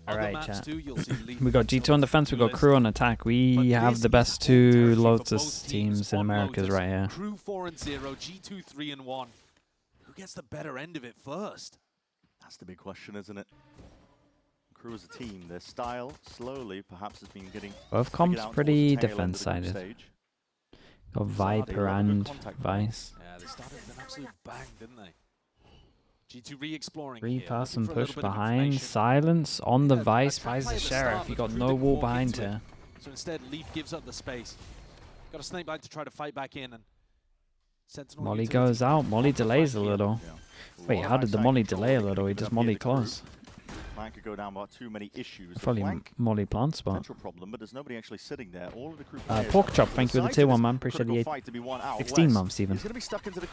Alright, chat. We got G2 on defense, we got KRU on attack. We have the best two Lotus teams in Americas right here. KRU 4-0, G2 3-1. Who gets the better end of it first? That's the big question, isn't it? KRU as a team, their style slowly perhaps has been getting both comps pretty defense-sided. Got Viper and Vice. Yeah, they started with an absolute bang, didn't they? G2 re-exploring. Three-person push behind. Silence on the Vice. Buys the Sheriff. You got no wall behind here. So instead, Leaf gives up the space. Got a snake bite to try to fight back in, and Sentinel Molly goes out. Molly delays a little. Wait, how did the Molly delay a little? He just Molly close. Flank could go down by too many issues. Probably Molly plant spot. Problem, but there's nobody actually sitting there. All of the KRU Pork Chop, thank you with the tier 1, man. Appreciate the 16 months even.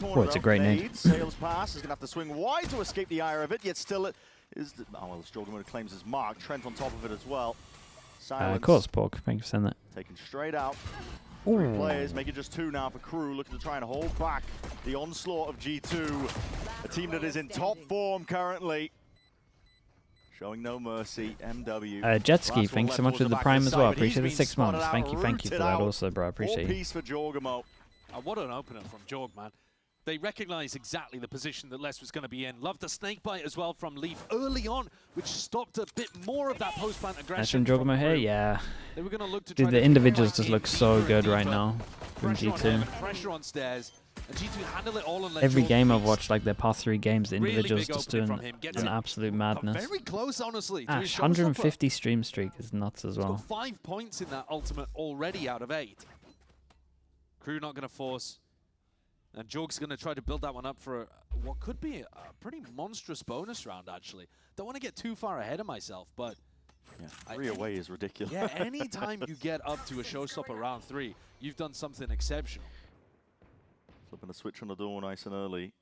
Oh, it's a great name. Sales pass is going to have to swing wide to escape the ire of it, yet still it is. Oh, well, Jordan claims his mark. Trent on top of it as well. Of course, Pork. Thank you for saying that. Taken straight out. Three players, make it just two now for KRU, looking to try and hold back the onslaught of G2. A team that is in top form currently. Showing no mercy, MW. Jet Ski, thanks so much for the Prime as well. Appreciate the 6 months. Thank you for that also, bro. Appreciate it. For Jorgamo. What an opener from Jorg, man. They recognize exactly the position that Les was going to be in. Loved the snake bite as well from Leaf early on, which stopped a bit more of that post-plant aggression. That's from Jorgamo here, yeah. They were going to look to dude, the individuals just look so good right now from G2. Pressure on stairs. G2 handle it all and let every game I've watched, like their past 3 games, the individuals just doing an absolute madness. Very close, honestly. Ash, 150 stream streak is nuts as well. Got 5 points in that ultimate already out of 8. KRU not going to force. And Jorg's going to try to build that one up for what could be a pretty monstrous bonus round, actually. Don't want to get too far ahead of myself, but... Yeah, 3 away is ridiculous. Yeah, anytime you get up to a showstopper round 3, you've done something exceptional. Flipping a switch on the door nice and early.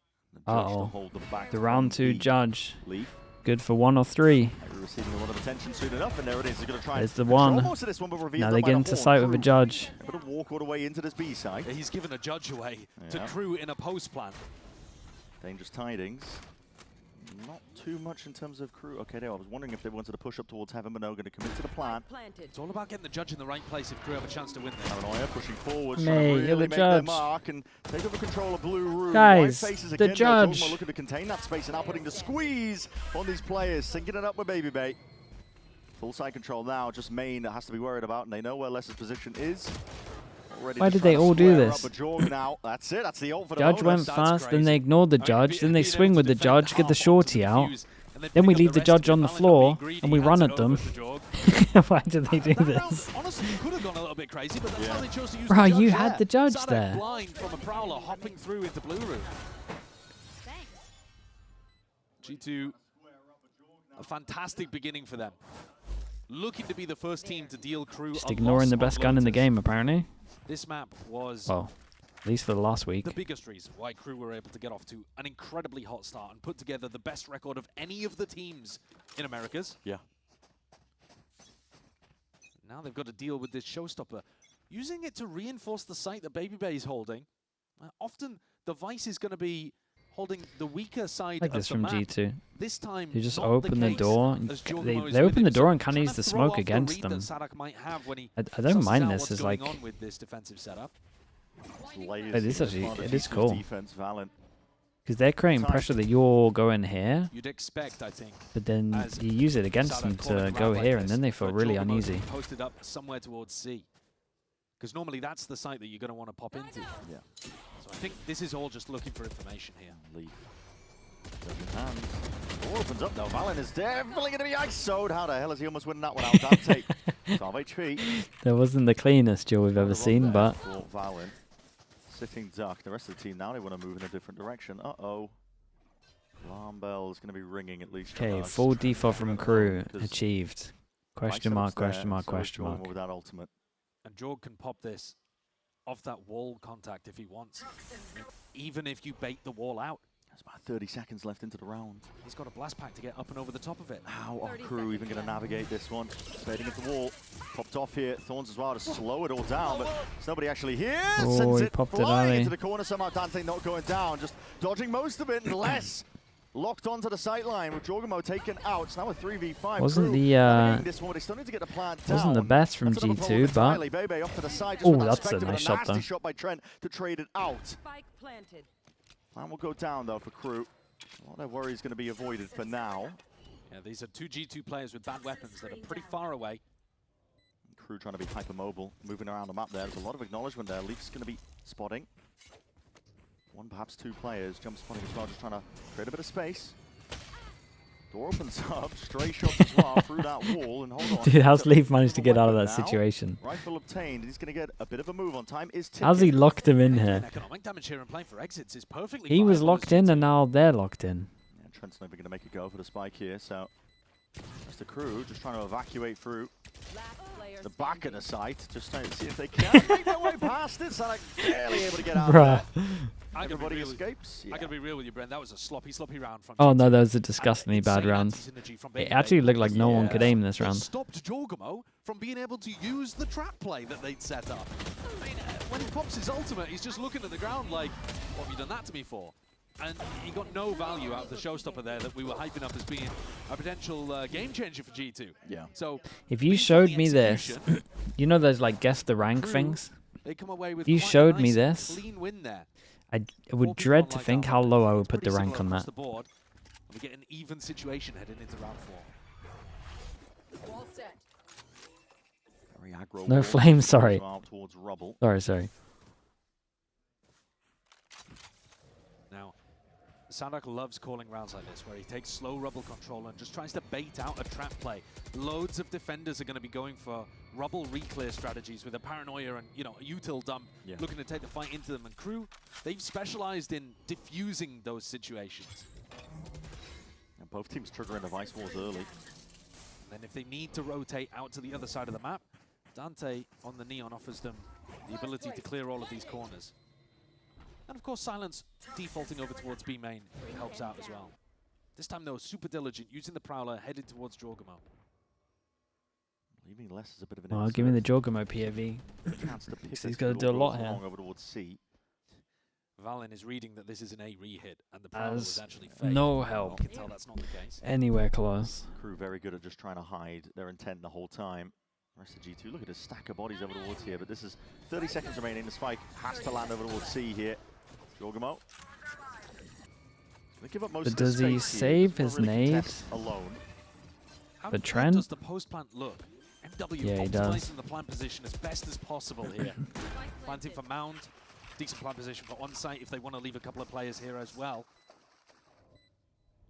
The round 2 judge. Leaf. Good for 1 or 3. Receiving a lot of attention soon enough, and there it is. He's going to try. There's the one. Now they get into sight with a judge. A bit of walk all the way into this B side. Yeah, he's given a judge away to KRU in a post plan. Dangerous tidings. Not too much in terms of KRU. Okay, I was wondering if they wanted to push up towards Heaven, but no, going to commit to the plan. It's all about getting the judge in the right place if KRU have a chance to win this. Paranoia pushing forward, trying to really make their mark and take over control of Blue Room. Guys, the judge. Looking to contain that space and now putting the squeeze on these players, syncing it up with Baby Bay. Full side control now, just Main that has to be worried about, and they know where Les's position is. Why did they all do this? That's it. That's the ult for the judge went fast, then they ignored the judge, then they swing with the judge, get the shorty out. Then we leave the judge on the floor and we run at them. Why did they do this? Honestly, you could have gone a little bit crazy, but that's how they chose to use bro, you had the judge there. Blind from a prowler hopping through into Blue Room. G2, a fantastic beginning for them. Looking to be the first team to deal KRU just ignoring the best gun in the game, apparently. This map was, well, at least for the last week, the biggest reason why KRU were able to get off to an incredibly hot start and put together the best record of any of the teams in Americas. Yeah. Now they've got to deal with this showstopper, using it to reinforce the site that Baby Bay is holding. Often the Vice is going to be holding the weaker side like this of the from map. G2. This time, you just open the door. They open the door and kind of use the smoke against them. I don't mind this. It's like with this defensive setup. It is actually cool because they're creating pressure that you're going here. You'd expect, I think, but then you use it against them to go here, and then they feel really uneasy. Posted up somewhere towards C, because normally that's the site that you're going to want to pop into. Yeah. So I think this is all just looking for information here. Leaf. Door opens up though. Valen is definitely going to be ISO'd. How the hell is he almost winning that one out? Dante. That wasn't the cleanest duel we've ever seen, but. Valen. Sitting duck. The rest of the team now they want to move in a different direction. Uh-oh. Alarm bell is going to be ringing at least. Okay, full default from KRU achieved. Question mark, question mark, question mark. With that ultimate. And Jorg can pop this off that wall contact if he wants. Even if you bait the wall out. There's about 30 seconds left into the round. He's got a blast pack to get up and over the top of it. How are KRU even going to navigate this one? Fading into the wall. Popped off here. Thorns as well to slow it all down, but there's nobody actually here. Oh, he popped it early. Into the corner somehow. Dante not going down, just dodging most of it. And less locked onto the sight line with Jorgamo taken out. It's now a 3v5. Wasn't Crew the this one. They still need to get the plant wasn't the down. best from That's another G2, pull but Bebe off to the side, just oh, without that's a expecting, nice but shot though. nasty shot by Trent to trade it out. Spike planted. Plan will go down though for Crew. A lot of worry is going to be avoided for now. Yeah, these are two G2 players with bad weapons that are pretty far away. Crew trying to be hypermobile, moving around the map there. There's a lot of acknowledgement there. Leaf's going to be spotting. One, perhaps two players. Jump spotting as well, just trying to create a bit of space. Door opens up, stray shots as well through that wall, and hold on. Dude, how's Leaf managed to get out of that situation? Rifle obtained, he's going to get a bit of a move on. Time is ticking. How's he locked him in here? Economic damage here and playing for exits is perfectly He was viable locked as in G2. and now they're locked in. Yeah, Trent's never going to make a go for the spike here, so that's the Crew just trying to evacuate through the back of the site, just trying to see if they can make their way past it. So like barely able to get out Bruh. of there. Everybody escapes. I gotta be real with you, Brent. That was a sloppy round from Oh G2. no, that was a disgustingly bad Insane round. anti-synergy from It Bebe. actually looked like no one could aim this It round. stopped Jorgamo from being able to use the trap play that they'd set up. I mean, when he pops his ultimate, he's just looking at the ground like, what have you done that to me for? And he got no value out of the showstopper there that we were hyping up as being a potential game changer for G2. Yeah. So If you based on showed the me this, execution, you know those like guess the rank Crew, things? they come away with If you quite a showed me nice, this, clean win there. I 4 would people dread on to like think that how one. low I would It's put the pretty rank on similar across that. the board. And we get an even situation heading into round 4. Wall set. Very aggro No wall. flame, sorry. Out towards rubble. Sorry. Now, Sandak loves calling rounds like this, where he takes slow rubble control and just tries to bait out a trap play. Loads of defenders are going to be going for rubble reclear strategies with a paranoia and, you know, a util dump, looking to take the fight into them. And Crew, they've specialized in diffusing those situations. And both teams triggering the Vice Walls early. And then if they need to rotate out to the other side of the map, Dante on the Neon offers them the ability to clear all of these corners. And of course, Silence defaulting over towards B main helps out as well. This time though, super diligent, using the Prowler, headed towards Jorgamo. Leaving less as a bit of an Oh, give me the Jorgamo POV. chance to pick He's got to do a lot here. over towards C. Valen is reading that this is an A re-hit, and the Prowler was As actually fake. no help. You can tell that's not the case. Anywhere close. Crew very good at just trying to hide their intent the whole time. The rest of G2, look at a stack of bodies over towards here, but this is 30 seconds remaining. The spike has to land over towards C here. Jorgamo. They give up most But of the does he space here. save Doesn't his really nade? contest alone. How The good trend? does the post-plant look? MW Yeah, he optimizing does. the plant position as best as possible here. Planting for Mound, decent plant position for on-site if they want to leave a couple of players here as well.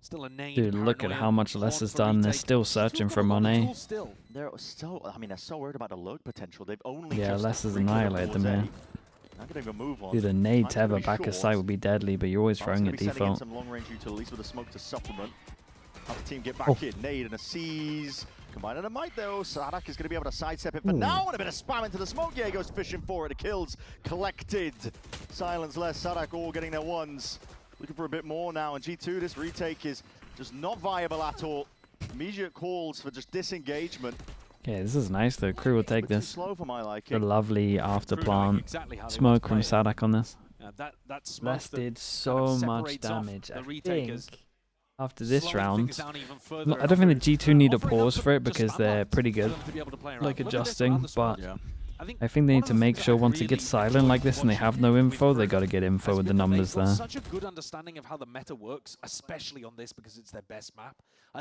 Still a nade. Dude, look at paranoia, how much less horn is for done. They're retake. still G2 searching got for a lot of Monet. tools still. They're so, I mean, they're so worried about the load potential. They've only Yeah, just Les has recleared annihilated them towards here. A. Not getting a move on. Dude, a nade Time's to have gonna a be back of short. sight would be deadly, but you're always Bart's throwing gonna at be sending in default. some long-range utilities with a smoke to supplement. Have the team get back Oh. in. Nade and a seize. Combining a might though. Sadak is going to be able to sidestep it for Ooh. now. And a bit of spam into the smoke. Yeah, he goes fishing for it. The kills collected. Silence less. Sadak all getting their ones. Looking for a bit more now. And G2, this retake is just not viable at all. Immediate calls for just disengagement. Okay, this is nice. The Crew will take Bit too this. slow for my The liking. lovely after Crew knowing plant. exactly how they want Smoke to from play it. Sadak on this. That smoke Les that did kind of so much separates off damage. the I retakers, think after this slowing round, things down even further I don't think the G2 need to offering up pause some for it just because spam they're lines pretty for good, them to be able to play around. like Look at this adjusting, around the smoke. but Yeah. I think they one need of to the make things sure that I once it really gets silent like this and they have no info, they got to get info has with the been that numbers they've got there. such a good understanding of how the meta works, especially on this because it's their best map.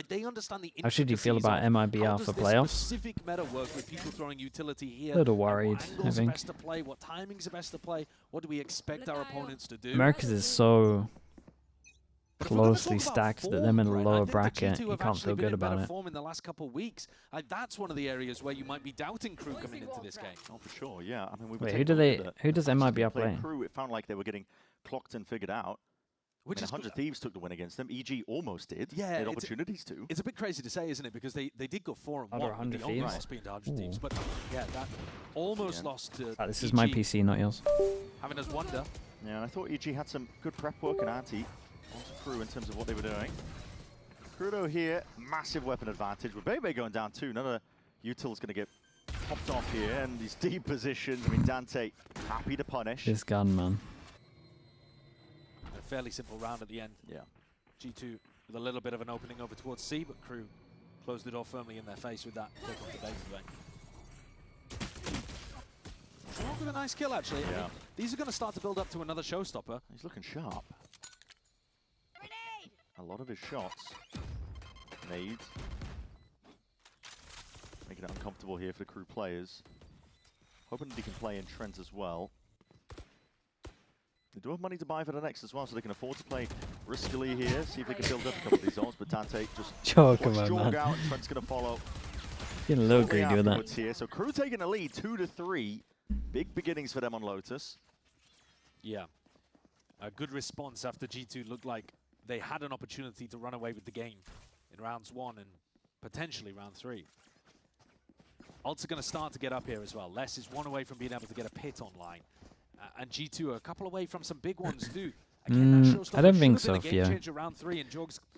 They understand the How should you feel about intricacies of how MIBR does for this playoffs? specific meta work with people throwing utility here. Little and worried, what I angles are think. best to play, what timings are best to play, what do we expect our opponents to do. Americas is so But if we're gonna closely talk about stacked that form, them in a Brent, lower I think that bracket, G2 you have can't actually feel been good in about better it. form in the last couple of weeks. That's one of the areas where you might be doubting Crew coming into this game. Oh, for sure, yeah. I mean, we were Wait, taking who do a look they? at Who does the matches MIBR they played play? Crew, it found like they were getting clocked and figured out. Which is 100 Thieves took the win against them. EG almost did. Yeah, They had it's- opportunities to. It's a bit crazy to say, isn't it? Because they did go 4-1 Under with 100 the only Thieves? loss being to 100 Thieves. Ooh. But yeah, that almost Yeah. lost to This is EG, my PC, not yours. having us wonder. Yeah, and I thought EG had some good prep work and anti onto Crew in terms of what they were doing. Crudo here, massive weapon advantage. With Bebe going down too, another util's going to get popped off here, and these deep positions. I mean, Dante happy to punish. This gun, man. A fairly simple round at the end. Yeah. G2 with a little bit of an opening over towards C, but KRU closed the door firmly in their face with that take off the bait today. With a nice kill, actually. Yeah. I mean, these are going to start to build up to another showstopper. He's looking sharp. Grenade! A lot of his shots. Nades. Making it uncomfortable here for the KRU players. Hoping that he can play in Trent as well. They do have money to buy for the next as well, so they can afford to play riskily here. See if they can build up a couple of these zones. But Dante just Come on, Jorg man. out, and Trent's going to follow. Getting a little greedy with that. Afterwards here. So KRU taking the lead 2-3. Big beginnings for them on Lotus. Yeah. A good response after G2 looked like they had an opportunity to run away with the game in rounds 1 and potentially round 3. Ults are going to start to get up here as well. Les is 1 away from being able to get a pit online. And G2 are a couple away from some big ones too. Again, I don't think so, Fia. I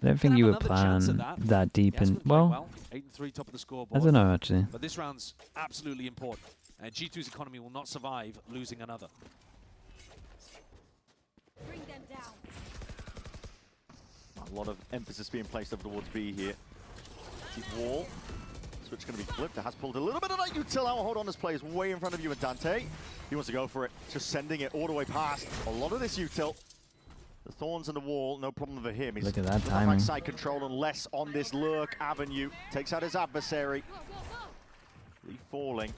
don't think you would plan that deep in. Well, 8-3 top of the scoreboard. I don't know actually. But this round's absolutely important. And G2's economy will not survive losing another. Bring them down. A lot of emphasis being placed over towards B here. Deep wall. Switch going to be flipped. It has pulled a little bit of that util out. Hold on, this player's way in front of you and Dante. He wants to go for it. Just sending it all the way past. A lot of this util. The thorns and the wall, no problem over him. He's Look at that timing. Side control and less on this lurk avenue. Takes out his adversary. Lee falling.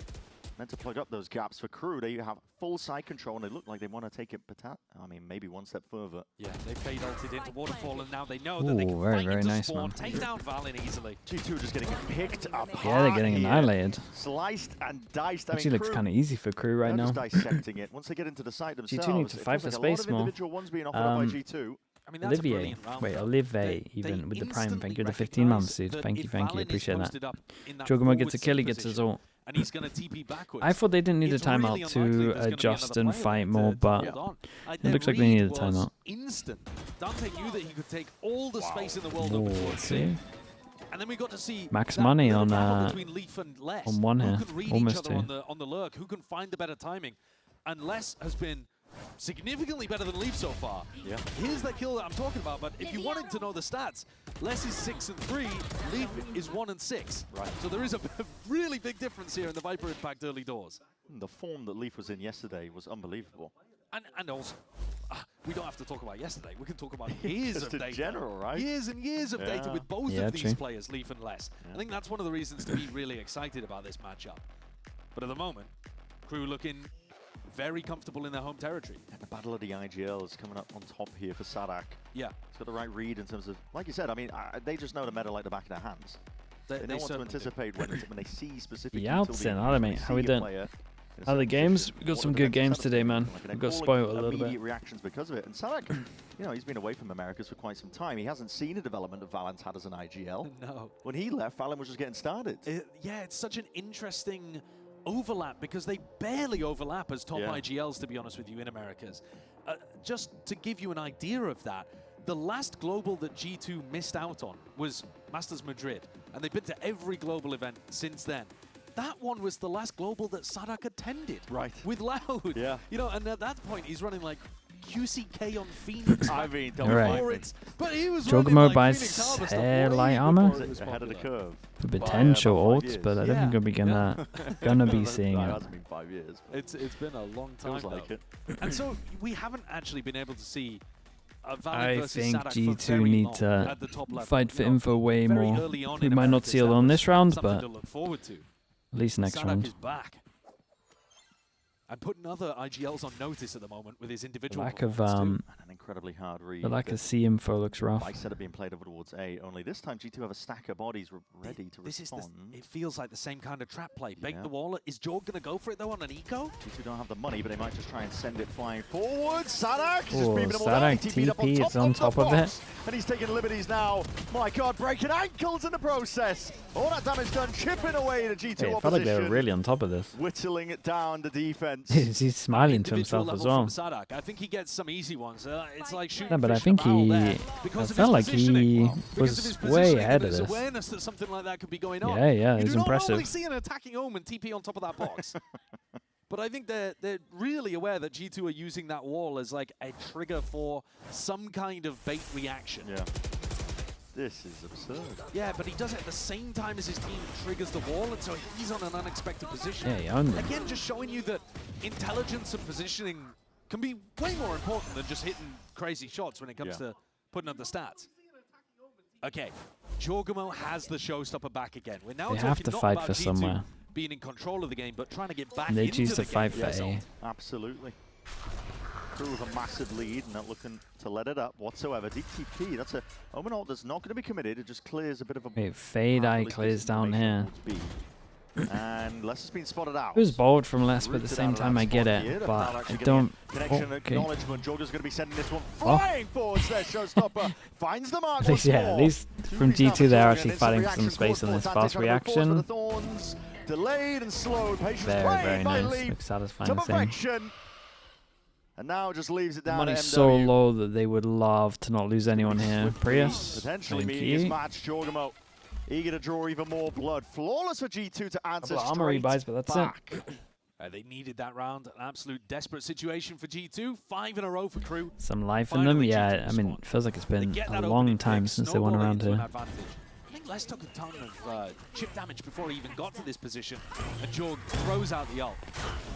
Meant to plug up those gaps for KRU. They have full side control and they look like they want to take it, I mean, maybe one step further. Yeah, they fade ulted into Waterfall and now they know that they can very, fight very into nice, spawn, man. take down Valin easily. G2 just getting picked apart. Yeah, they're getting here. annihilated. Sliced and diced. Actually, looks kind of easy for KRU right now. Just dissecting it. Once they get into the site themselves, G2 need to it fight feels for like a lot space of more. individual ones being offered up by G2. I mean, that's a Olivier. brilliant round. Wait, though. Olivier, They even with the Prime. Thank instantly you for the 15 months, dude. recognize Thank you, that thank you. if Valin is Appreciate that. posted up in that Jogamo gets a forward kill, he sit gets his position, ult. and he's going to TP backwards. I thought they didn't need a It's really timeout unlikely to there's gonna be adjust another and player fight to more, but hold on. it looks like they need a was timeout. Instant. Dante knew that he could take all the space in the world over towards C. Okay. And then we got to see Max that money little on, battle between Leaf and Les. on one who here, can read almost each other two. on the lurk, who can find the better timing. And Les has been significantly better than Leaf so far. Yeah. Here's that kill that I'm talking about, but if you wanted to know the stats, Les is 6-3, Leaf is 1-6. Right. So there is a really big difference here in the Viper Impact early doors. The form that Leaf was in yesterday was unbelievable. And also, we don't have to talk about yesterday. We can talk about years Just of in data. general, right? Years and years of data with both Yeah, of these true. players, Leaf and Les. Yeah. I think that's one of the reasons to be really excited about this matchup. But at the moment, KRU looking very comfortable in their home territory. And the battle of the IGL is coming up on top here for Sadak. Yeah. He's got the right read in terms of, like you said, I mean, they just know the meta like the back of their hands. They know what to certainly do. anticipate when they see specific Yeah, utility, Sen, when hello, they mate. see How we a doing? player in a Other certain games? position, We got what some are the good next games setups today, gonna man. look like? And We then got calling spoiled a little immediate bit. reactions because of it. And Sadak, you know, he's been away from Americas for quite some time. He hasn't seen a development that Valorant had as an IGL. No. When he left, Valorant was just getting started. Yeah, it's such an interesting overlap because they barely overlap as top IGLs, to be honest with you, in Americas. Just to give you an idea of that, the last global that G2 missed out on was Masters Madrid, and they've been to every global event since then. That one was the last global that Sadak attended. Right. With Loud. Yeah. You know, and at that point, he's running like QCK on Phoenix. I mean, All right. But he was Jogamo running like buys Phoenix Harvest hair way light before armor? it was Ahead of the popular. curve. For potential about 5 ults, but I don't years. think we're gonna be seeing It it. hasn't been 5 years. But It's been a long time feels like though. it. And so we haven't actually been able to see Valorant I versus think Sadak for G2 very need long to at the top level. fight for You know, info way very more. early on We in might not Americas, see it that on was this round, something but to look forward to. at least next Sadak round. is back. And putting other IGLs on notice at the moment with his The individual lack of performance too. And an incredibly hard read. the lack of C info looks rough. By setup being played over towards A. Only this time G2 have a stack of bodies ready to This is respond. it feels like the same kind of trap play. Bake Yeah. the wall. Is Jorg going to go for it though on an eco? G2 don't have the money, but they might just try and send it flying forward. Sadak just Oh, beaming them all down. Sadak TP'd up TP is on the top of box. it. And he's taking liberties now. My God, breaking ankles in the process. All that damage done, chipping away the G2 Hey, it opposition. felt like they were really on top of this. Whittling it down the defense. He's smiling to Individual himself as level well. from Sadak. I think he gets some easy ones. It's like shooting No, but I fish in a think barrel he. there. I Because of felt his like he positioning. Because of was his way positioning ahead and of his this. awareness that something like that could be going on. Yeah, yeah, You it's do not normally impressive. see an attacking Omen TP on top of that box. But I think they're really aware that G2 are using that wall as like a trigger for some kind of bait reaction. Yeah. This is absurd. Yeah, but he does it at the same time as his team triggers the wall, and so he's on an unexpected position. Yeah, he owned them. Again, just showing you that intelligence and positioning can be way more important than just hitting crazy shots when it comes to putting up the stats. Okay, Jorgamo has the showstopper back again. We're now They have to fight for G2 somewhere. being in control of the game, but trying to get back And they into choose the to fight game. for A. Absolutely. Crew with a massive lead, not looking to let it up whatsoever. DTP, that's a Omen ult that's not going to be committed. It just clears a bit of a... Wait, Fade Eye clears down here. And Les has been spotted out. It was bold from Les, but at the same time I get it. But I don't... Connection okay. acknowledgement. Jordan's going to be sending this one flying forwards there. Showstopper finds the mark. At least, yeah, at least from G2 they're actually fighting for some space on this fast reaction. Delayed and slowed. Patience Very by nice. Leap Looks satisfying to to see. perfection. And now just leaves it down to Money's MW. so low that they would love to not lose anyone here. Prius, Potentially thank meeting his you. match. Jorgamo eager to draw even more blood. Flawless for G2 to answer Couple of armor rebuys, but that's back. They needed that round. An absolute desperate situation for G2. 5 in a row for Crew. Some life in them, yeah. I mean, it feels like it's been a long time since they won around here. I think Les took a ton of chip damage before he even got to this position, and Jorg throws out the ult.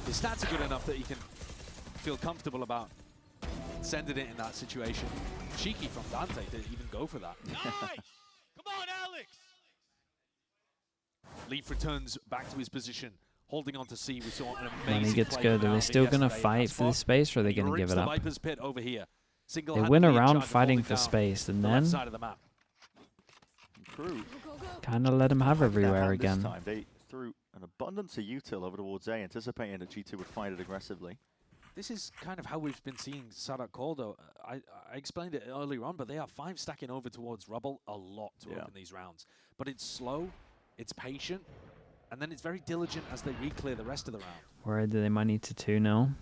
His stats are good enough that he can feel comfortable about sending it in that situation. Cheeky from Dante to even go for that. Nice! Come on, Alex! Leaf returns back to his position, holding on to C. We saw an Money amazing gets play good. from Are they Alvin still going to yesterday in fight that for this spot. space, or are they He going to rips give it the up? Viper's pit over here. They win a Single-handedly in round charge of fighting holding for down space, and the left then side of the map. Crew kind of let him have everywhere this again. time. They threw an abundance of util over towards A, anticipating that G2 would fight it aggressively. This is kind of how we've been seeing Sadak Kordo. I explained it earlier on, but they are 5 stacking over towards Rubble a lot to open these rounds. But it's slow, it's patient, and then it's very diligent as they re-clear the rest of the round. Worried that they might need to 2-0.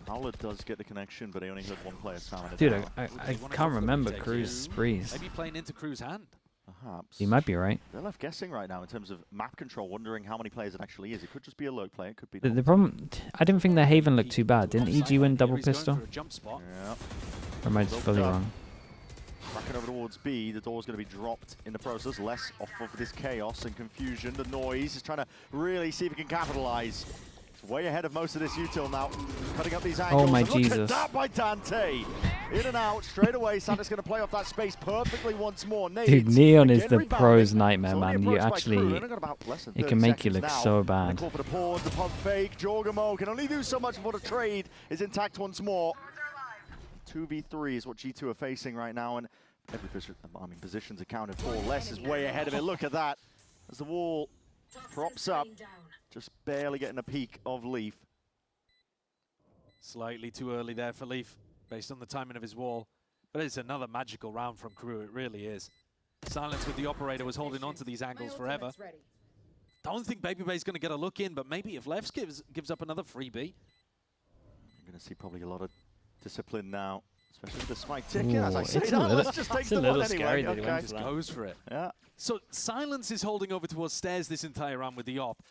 Howler does get the connection, but he only heard one player sound it Dude, out. I can't remember Crew's sprees. Maybe playing into Crew's hand. Perhaps. He might be right. They're left guessing right now in terms of map control, wondering how many players it actually is. It could just be a lurk player, it could be... The problem, I didn't think their Haven looked too bad. Didn't EG win double pistol? Yeah. Or am I just fully wrong? Cracking over towards B, the door's going to be dropped in the process. Less off of this chaos and confusion. The noise is trying to really see if he can capitalize. It's way ahead of most of this util now. Cutting up these angles. Oh my and look Jesus. at that by Dante. In and out, straight away. Santa's going to play off that space perfectly once more. Nades, Dude, Neon is again the rebounding. pro's nightmare, It's only man. You approached by Crew. actually, They've only got about less than it 30 can make you seconds look now. so And bad. the call for the pause, the pump fake. Jorgamo can only do so much before the trade is intact once more. 2v3 is what G2 are facing right now, and every position's accounted for. Les is way ahead of it. Look at that. As the wall props up, just barely getting a peek of Leaf. Slightly too early there for Leaf, based on the timing of his wall. But it's another magical round from Crew, it really is. Silence with the operator was holding on to these angles forever. Don't think Babybay's going to get a look in, but maybe if Lefs gives up another freebie. You're going to see probably a lot of discipline now, especially with the spike ticking. As I say, it's a little, let's just take it's a the little one scary anyway. that he Okay. went for Just that. goes for it. Yeah. So Silence is holding over towards stairs this entire round with the op.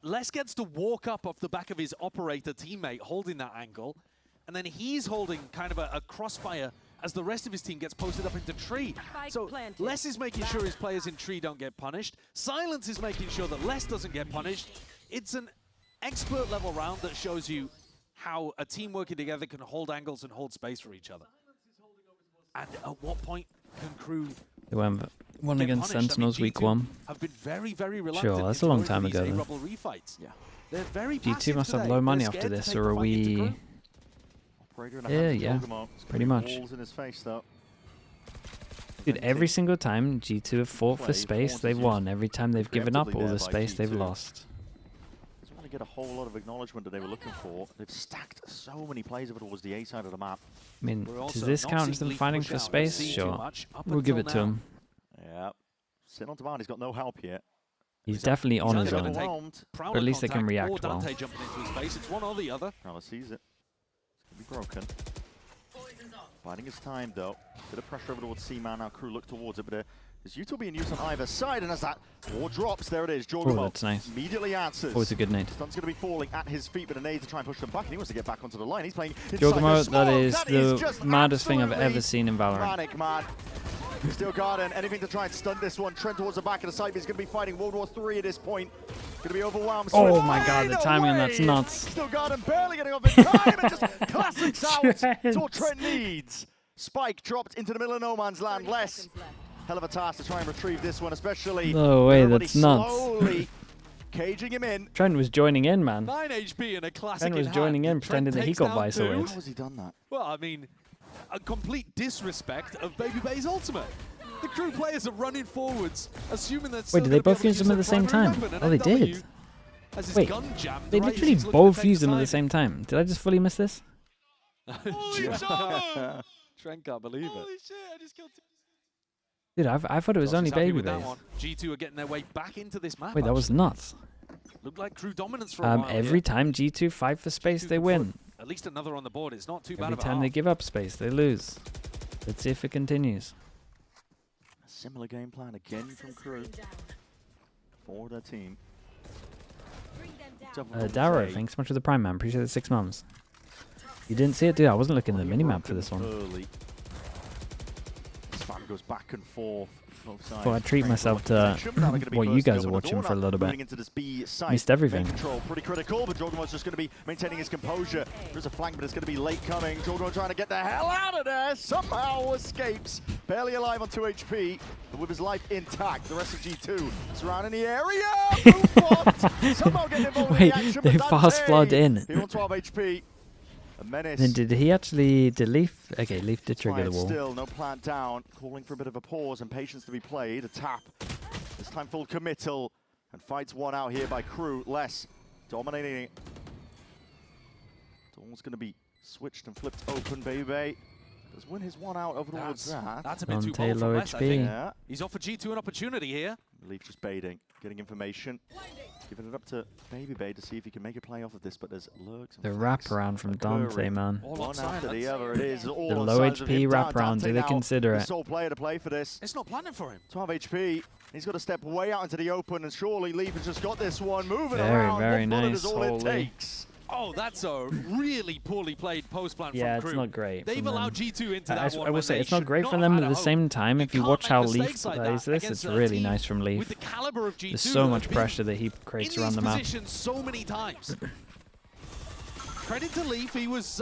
Les gets to walk up off the back of his operator teammate holding that angle, and then he's holding kind of a crossfire as the rest of his team gets posted up into tree. So Les is making sure his players in tree don't get punished. Silence is making sure that Les doesn't get punished. It's an expert level round that shows you how a team working together can hold angles and hold space for each other. And at what point can Crew They won get against punished? Sentinels I mean, week G2 1. have been very, very reluctant. Sure, that's into a long going for time these ago, though. A-Rubble refights. Yeah. They're very G2 passive must have today. low money They're after scared to this, take or the are fight into we... Crew. Operator in the Yeah, hands of yeah, Jorgamo. pretty much. Balls in his face, though. Dude, every single time G2 have fought for space, they've won. Every time they've given up all the space, they've lost. Just want to get a whole lot of acknowledgement that they were looking for. They've stacked so many plays over towards the A side of the map. I mean, We're does also this not count seeing as them Leaf fighting push for out. space? We've seen too Sure. much up We'll give it until to now. him. Yeah. Sitting on demand, he's got no help yet. He's definitely on his either gonna own. take Overwhelmed. Prowler But at least they can contact react or well. Dante jumping into his face. It's one or the other. Prowler sees it. It's going to be broken. Biding his time, though. Bit of pressure over towards C-Man. Now Crew look towards it, but there's util being used on either side, and as that war drops, there it is. Jorgamo that's nice. immediately answers. Oh, it's a good nade. Stun's going to be falling at his feet, but a nade to try and push them back, and he wants to get back onto the line. He's playing inside Jorgamo, the that smoke. is That the just maddest thing I've absolutely ever seen in Valorant. manic, man. Steel Garden, anything to try and stunt this one. Trent towards the back of the site, but he's going to be fighting World War III at this point. Going to be overwhelmed. Oh my god, the timing on that's nuts. Steel Garden barely getting off in time and just classics out. That's all Trent needs. Spike dropped into the middle of no man's land. Less. Hell of a task to try and retrieve this one, especially. No way, that's nuts. Slowly caging him in. Trent was joining in, man. 9 HP and a classic. Trent was joining in, pretending that he got Visolate. How has he done that? Well, I mean, a complete disrespect of Baby Bay's ultimate. The crew players are running forwards, assuming that. Wait, did they both use them at the same time? Oh, they did. Wait, they literally both used them at the same time. Did I just fully miss this? Trent can't believe it. Holy shit, I just killed 2. Dude, I thought it was only Baby Bays. G2 are getting their way back into this map. Wait, that was nuts. Looked like crew dominance for a while. Every time G2 fight for space, they win. At least another on the board. It's not too bad Every of a time they give up space, they lose. Let's see if it continues. A similar game plan again from crew for their team. Darrow, thanks so much for the Prime, man. Appreciate the 6 months. You didn't see it, dude? I wasn't looking at the minimap for this one. Early. Spam goes back and forth. Thought I'd treat myself to what you guys are watching for a little bit. Missed everything. Control pretty critical, but Jorgenmo's just going to be maintaining his composure. There's a flank, but it's going to be late coming. Jorgenmo trying to get the hell out of there. Somehow escapes. Barely alive on 2 HP, but with his life intact. The rest of G2 surrounding the area. Somehow getting involved in the action. They fast flood in. He on 12 HP. A menace. Then did he actually Leaf? Okay, Leaf did trigger the wall. Still, no plant down. Calling for a bit of a pause and patience to be played. A tap. This time full committal. And fights one out here by crew. Less dominating. Dawn's going to be switched and flipped open, baby. Does win his one out over towards that. That's a bit too bold from Less, I think. Yeah. He's offered G2 an opportunity here. Leaf just baiting, getting information. Giving it up to Baby Bay to see if he can make a play off of this, but there's lurks. The wraparound from Dante, man. One after the other, it is. All the low HP wraparound, do they consider it? Sole player to play for this. It's not planning for him. 12 HP. He's got to step way out into the open, and surely Leaf has just got this one. Moving very, around. Very nice. nice. Is all it takes. Oh, that's a really poorly played post plan from crew. Yeah, it's not great. They've allowed G2 into that one. I will say, it's not great for them, but at the same time, if you watch how Leaf plays this, it's really nice from Leaf. There's so much pressure that he creates around the map. So many times. Credit to Leaf, he was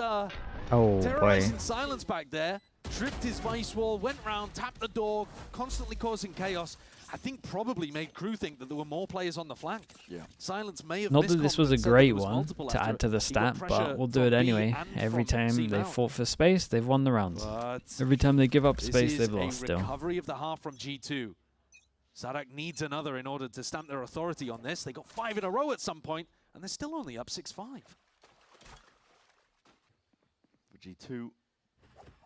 terrorizing silence back there. Tripped his vice wall, went round, tapped the door, constantly causing chaos. I think probably made crew think that there were more players on the flank. Yeah. Silence may have Not that this was a great one to add to the stat, but we'll do it anyway. Every time they fought for space, they've won the rounds. Every time they give up space, they've lost still. Recovery of the half from G2. Zadak needs another in order to stamp their authority on this. They got 5 in a row at some point, and they're still only up 6-5. For G2,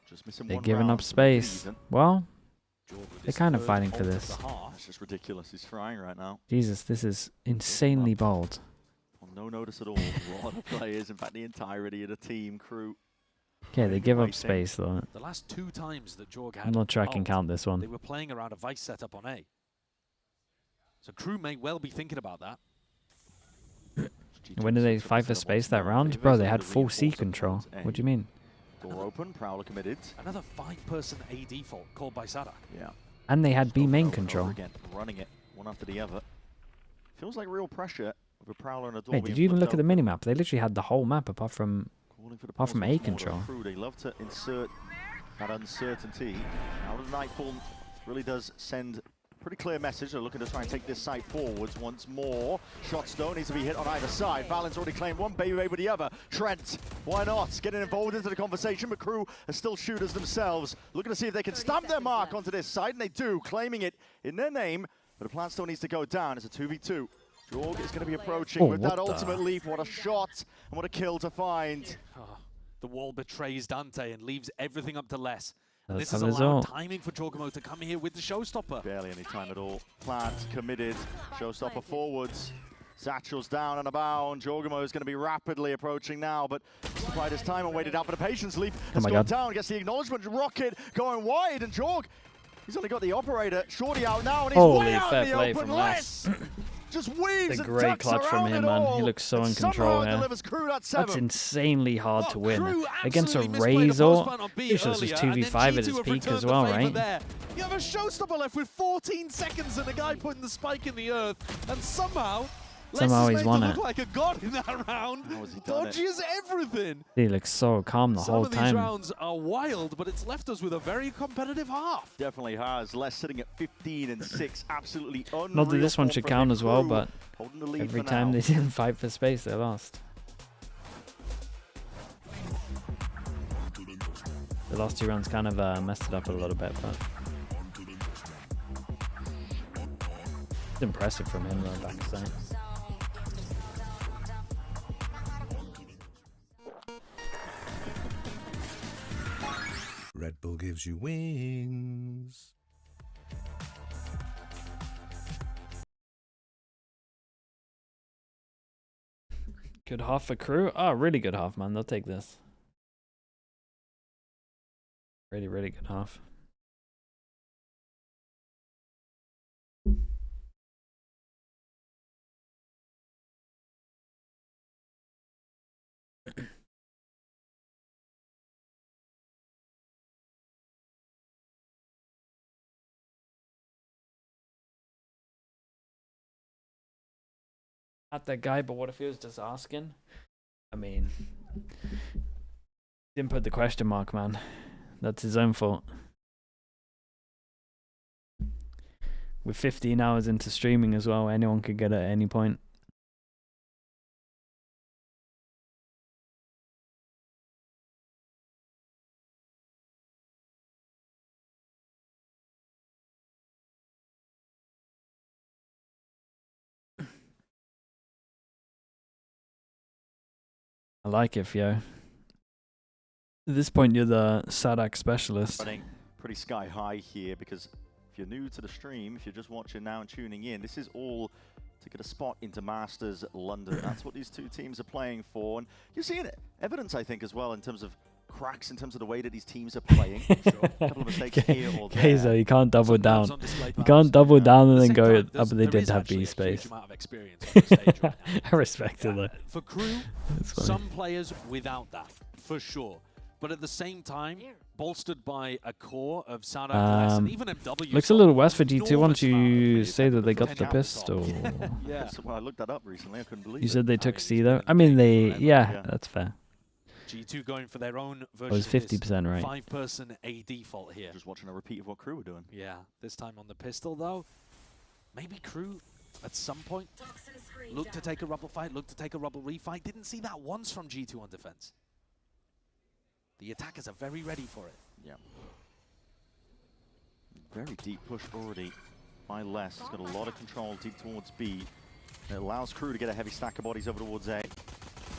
just missing they're one giving round up space. Well, they're kind of fighting for this. It's just ridiculous. He's frying right now. Jesus, this is insanely bold. On no notice at all. A lot of players, in fact, the entirety of the team, crew. Okay, they give up space though. The last 2 times that Jorg had, I'm not sure I can count this one. They were playing around a vice setup on A. So crew may well be thinking about that. When did they fight for space that round? Bro, they had full C control. What do you mean? Door open, Prowler committed. Another 5-person A default called by Zadak. Yeah. And they had B main control. Again, running it one after the other. Feels like real pressure with a Prowler and a door. Wait, did you even look at the minimap? They literally had the whole map apart from A control. They love to insert that uncertainty. Out of Nightfall really does send a pretty clear message. They're looking to try and take this side forwards once more. Shots don't need to be hit on either side. Valens already claimed one, Baby with the other. Trent, why not? Getting involved into the conversation, but crew are still shooters themselves. Looking to see if they can stamp their mark onto this side, and they do, claiming it in their name. But the plan still needs to go down. It's a 2v2. Jorg is going to be approaching with that ultimate leap. What a shot and what a kill to find. Oh, the wall betrays Dante and leaves everything up to Less. This is allowed timing for Jorgenmo to come here with the showstopper. Barely any time at all. Plant committed. Showstopper forwards. Satchel's down and abound. Jorgenmo is going to be rapidly approaching now, but supplied his time and waited out for the patience. Leap has gone down. Gets the acknowledgement. Rocket going wide, and Jorg, he's only got the operator. Shorty out now, and he's way out in the open. Less just weaves a and great clutch from him, man. He looks so in control here. That's insanely hard to win. Against a Razor, this was 2v5 at his peak as well, right? You have a showstopper left with 14 seconds and a guy putting the spike in the earth, and somehow He's made won to it. look like a god in that round. Dodges everything. He looks so calm the whole Some of these time. rounds are wild, but it's left us with a very competitive half. Definitely has. Les sitting at 15 and 6. Absolutely unreal. Not that this one form should from count the as well, Crew, but holding the lead every for time now. they didn't fight for space, they lost. The last 2 rounds kind of messed it up a little bit, but it's impressive from him though, back to say. Red Bull gives you wings. Good half for Crew. Oh, really good half, man. They'll take this. Really, really good half. Not that guy, but what if he was just asking? I mean, didn't put the question mark, man. That's his own fault. We're 15 hours into streaming as well. Anyone could get it at any point. I like it, Fio. At this point, you're the Sadak specialist. Running pretty sky high here because if you're new to the stream, if you're just watching now and tuning in, this is all to get a spot into Masters London. That's what these two teams are playing for. And you're seeing evidence, I think, as well in terms of cracks, in terms of the way that these teams are playing. Sure. A couple of mistakes here or there. Kaizo, you can't double down. You can't double down and then go up. But they did have B space. I respect it though. For Crew, some players without that, for sure. But at the same time, bolstered by a core of Sadak, and even MW. Looks a little worse for G2 once you say that they got the pistol. Yeah. Well, I looked that up recently. I couldn't believe it. You said they took C though? I mean, yeah, that's fair. G2 going for their own version. It was 50% right. 5-person A default here. Just watching a repeat of what Crew were doing. Yeah, this time on the pistol though. Maybe Crew at some point look to take a rubble fight, look to take a rubble refight. Didn't see that once from G2 on defense. The attackers are very ready for it. Yeah. Very deep push already by Les. He's got a lot of control deep towards B. It allows Crew to get a heavy stack of bodies over towards A.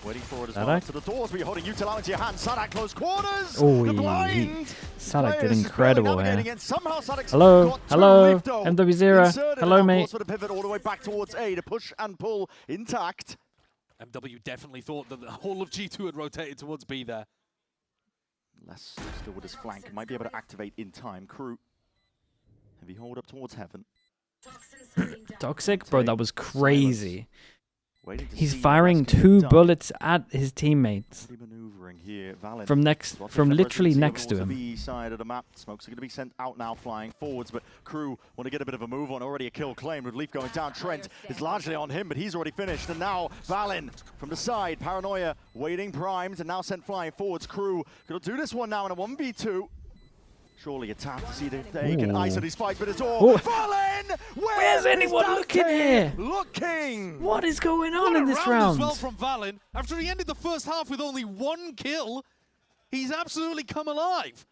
Waiting for it as well. To the doors, but you're holding Util into your hand. Sadak close quarters. Oh, the blind. Sadak did incredible here. Somehow Sadak's hello, MW0. Hello, mate. For the pivot all the way back towards A to push and pull intact. MW definitely thought that the whole of G2 had rotated towards B there. Les still with his flank. Might be able to activate in time. Crew. Heavy hold up towards Heaven. Toxic? Bro, that was crazy. He's see firing 2 bullets at his teammates maneuvering here. from literally next to him. B side of the map. Smokes are going to be sent out now, flying forwards, but Crew want to get a bit of a move on. Already a kill claimed with Leaf going down. Trent is largely on him, but he's already finished. And now Valin from the side. Paranoia waiting primed and now sent flying forwards. Crew going to do this one now in a 1v2. Surely a tap to see if they can isolate these fights, but it's all Valin! Where's anyone looking here? Looking! What is going on in this round? As well from Valin. After he ended the first half with only 1 kill, he's absolutely come alive.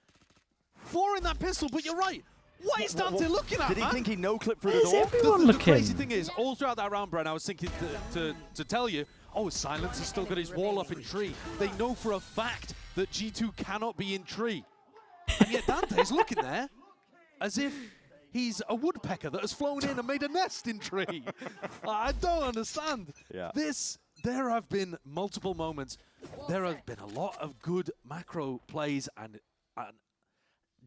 4 in that pistol, but you're right. What is Dante looking at, Did he man? think he no-clipped through the door? Everyone The looking. crazy thing is, all throughout that round, Brent, I was thinking to tell you, oh, Silence has still got his wall up in tree. They know for a fact that G2 cannot be in tree. And yet Dante's looking there as if he's a woodpecker that has flown in and made a nest in tree. I don't understand. Yeah. There have been multiple moments. There have been a lot of good macro plays and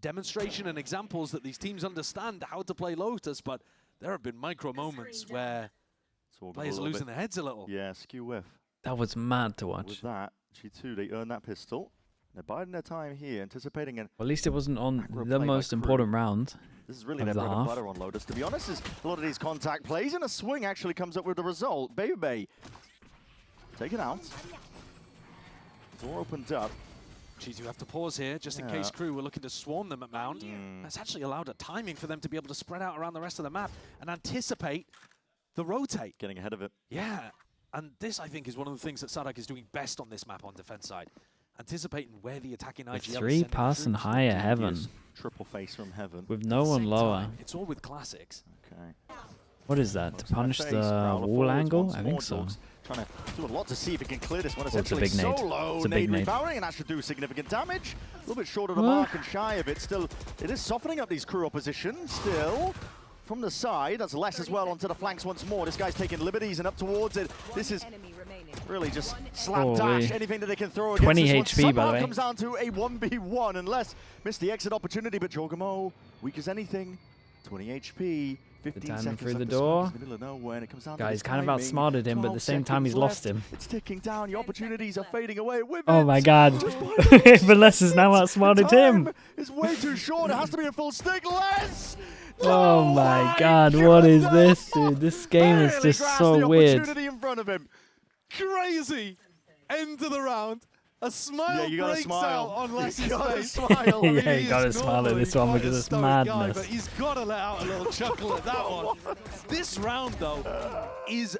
demonstration and examples that these teams understand how to play Lotus, but there have been micro moments where players are losing their heads a little. Yeah, skew whiff. That was mad to watch. With that, G2, they earn that pistol. They're biding their time here, anticipating an... Well, at least it wasn't on Macro the play by most KRU. important round. This is really of their the bread and half. butter on Lotus. To be honest, is a lot of these contact plays, and a swing actually comes up with the result. Baby taken out. Door opened up. G2 have to pause here, just in case KRU were looking to swarm them at Mound. That's actually allowed a timing for them to be able to spread out around the rest of the map and anticipate the rotate. Getting ahead of it. Yeah, and this, I think, is one of the things that Sadak is doing best on this map on defense side. Anticipating where the attacking IGL is Three sending pass and troops. higher heaven. Triple face from heaven. With no one Same lower. time, it's all with classics. Okay. What is that? To punish Face, the Prowler wall forwards angle? once I more. think so. Dogs trying to do a lot to see if he can clear this one. it's a Essentially big nade. solo It's a big nade. rebounding and actually do significant damage. A little bit short of the What? mark and shy of it. Still, it is softening up these KRU opposition. Still, from the side, that's less as well onto the flanks once more. This guy's taking liberties and up towards it. This is really just slapdash, anything that they can throw against 20 this one. HP, by the Somehow way. comes down to a 1v1 unless missed the exit opportunity, but Jorgamo, weak as anything. 20 HP. 15 timing seconds through the left. door. He's middle of nowhere, and it comes down to Guys this kind of timing. outsmarted him, but at the 12 same time he's seconds lost left. him. It's ticking down. Your opportunities are fading away with Oh it. my god. Just by Vanessa has now outsmarted him. Time is way too short. It has to be a full stick. Less. Oh my god, what is this, dude? This game is Barely just grasped so the weird. opportunity in front of him. Crazy end to the round. A smile Yeah, you gotta breaks smile. out on Leslie's You gotta face. smile. I mean, Yeah, he you gotta is smile at this one normally because quite a it's stoic guy, madness. but he's gotta let out a little chuckle at that one. This round, though, is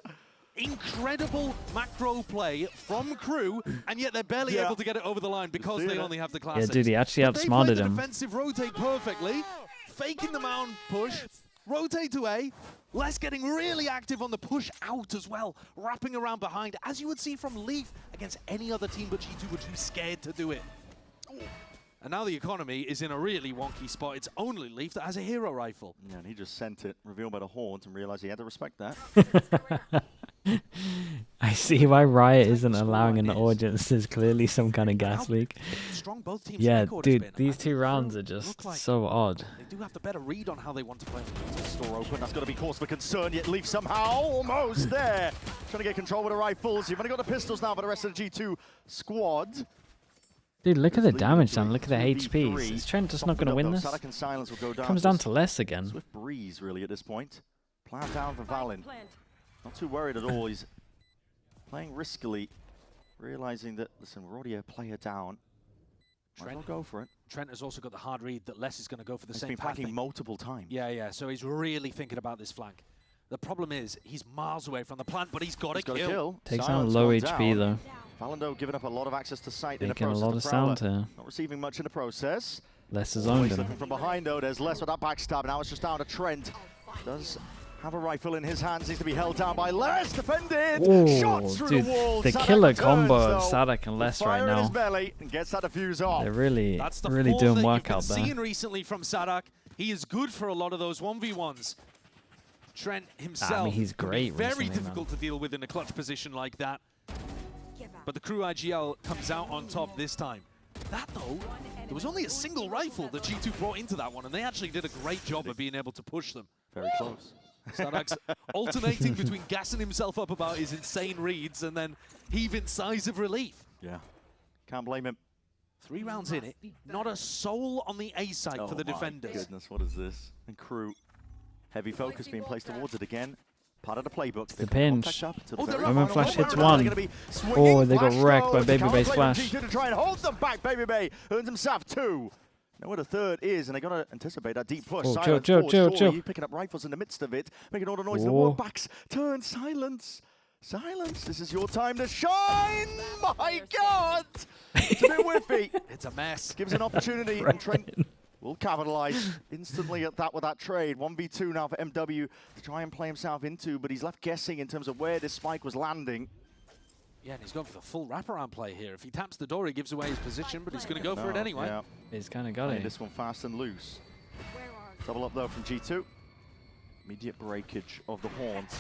incredible macro play from KRU, and yet they're barely able to get it over the line because they only have the Yeah, classics. dude, he actually But they played outsmarted the him. defensive rotate perfectly, faking the mound push, rotate to A, Les getting really active on the push out as well, wrapping around behind, as you would see from Leaf against any other team, but G2 were too scared to do it. And now the economy is in a really wonky spot. It's only Leaf that has a hero rifle. Yeah, and he just sent it, revealed by the horns, and realized he had to respect that. I see why Riot isn't allowing an audience. There's clearly some kind of gas leak. Strong both teams' Yeah, record has dude, been. these I two think rounds KRU are just look like so odd. they do have the better read on how they want to play. Store open, that's got to be cause for concern, yet Leaf somehow almost there. Trying to get control with the rifles. You've only got the pistols now for the rest of the G2 squad. Dude, look at the Lead damage into down. it, Look at the 2v3. HPs. Is Trent just not Softened going to up, win though. this? Sadak and Silence will go down. Comes down to less again. Swift breeze, really, at this point. Plan down for Valin. Not too worried at all. He's playing riskily, realizing that, listen, we're already a player down. Might as well go for it. Trent has also got the hard read that Les is going to go for the He's same been path. flanking multiple times. Yeah, so he's really thinking about this flank. The problem is, he's miles away from the plant, but he's got He's to got a kill. kill. Takes Silence out low gone HP down. though. Valendo giving up a lot of access to sight in the Taking a process. lot The of Prowler sound here. not receiving much in the process. Les has Always owned him. looking from behind though. There's less with that backstab. Now it's just down to Trent. Does have a rifle in his hands. Needs to be held down by Les. Defended. Oh, Shots through dude, the wall. the Sadak killer returns, combo of though. Sadak and Les Fire right in his now. belly and gets that defuse off. They're really, That's the really form doing that work you've been out there. seeing recently from Sadak. He is good for a lot of those 1v1s. Trent himself he's can great be very recently, man. difficult to deal with in a clutch position like that. But the KRU IGL comes out on top this time. That though, there was only a single rifle that G2 brought into that one, and they actually did a great job of being able to push them. Very close. Sadak's alternating between gassing himself up about his insane reads and then heaving sighs of relief. Yeah. Can't blame him. 3 rounds in it, not a soul on the A site for the my defenders. Goodness, what is this? And KRU, heavy focus being placed towards it again. Part of the playbook. The pinch. Women flash hits one. Oh, they got wrecked by Baby Bay's flash. To try and hold them back. Baby Bay earns himself 2. Know where the third is, and they got to anticipate that deep push. Oh, Silence chill. Surely picking up rifles in the midst of it, making all the noise in the Oh. wall. Backs, turn, Silence. Silence, this is your time to shine! My God! It's a bit whiffy. It's a mess. Gives an opportunity, and Trent will capitalize instantly at that with that trade. 1v2 now for MW to try and play himself into, but he's left guessing in terms of where this spike was landing. Yeah, and he's gone for the full wraparound play here. If he taps the door, he gives away his position, but he's going to go for it anyway. Yeah. He's kind of got Playing it. this one fast and loose. Double up though from G2. Immediate breakage of the horns.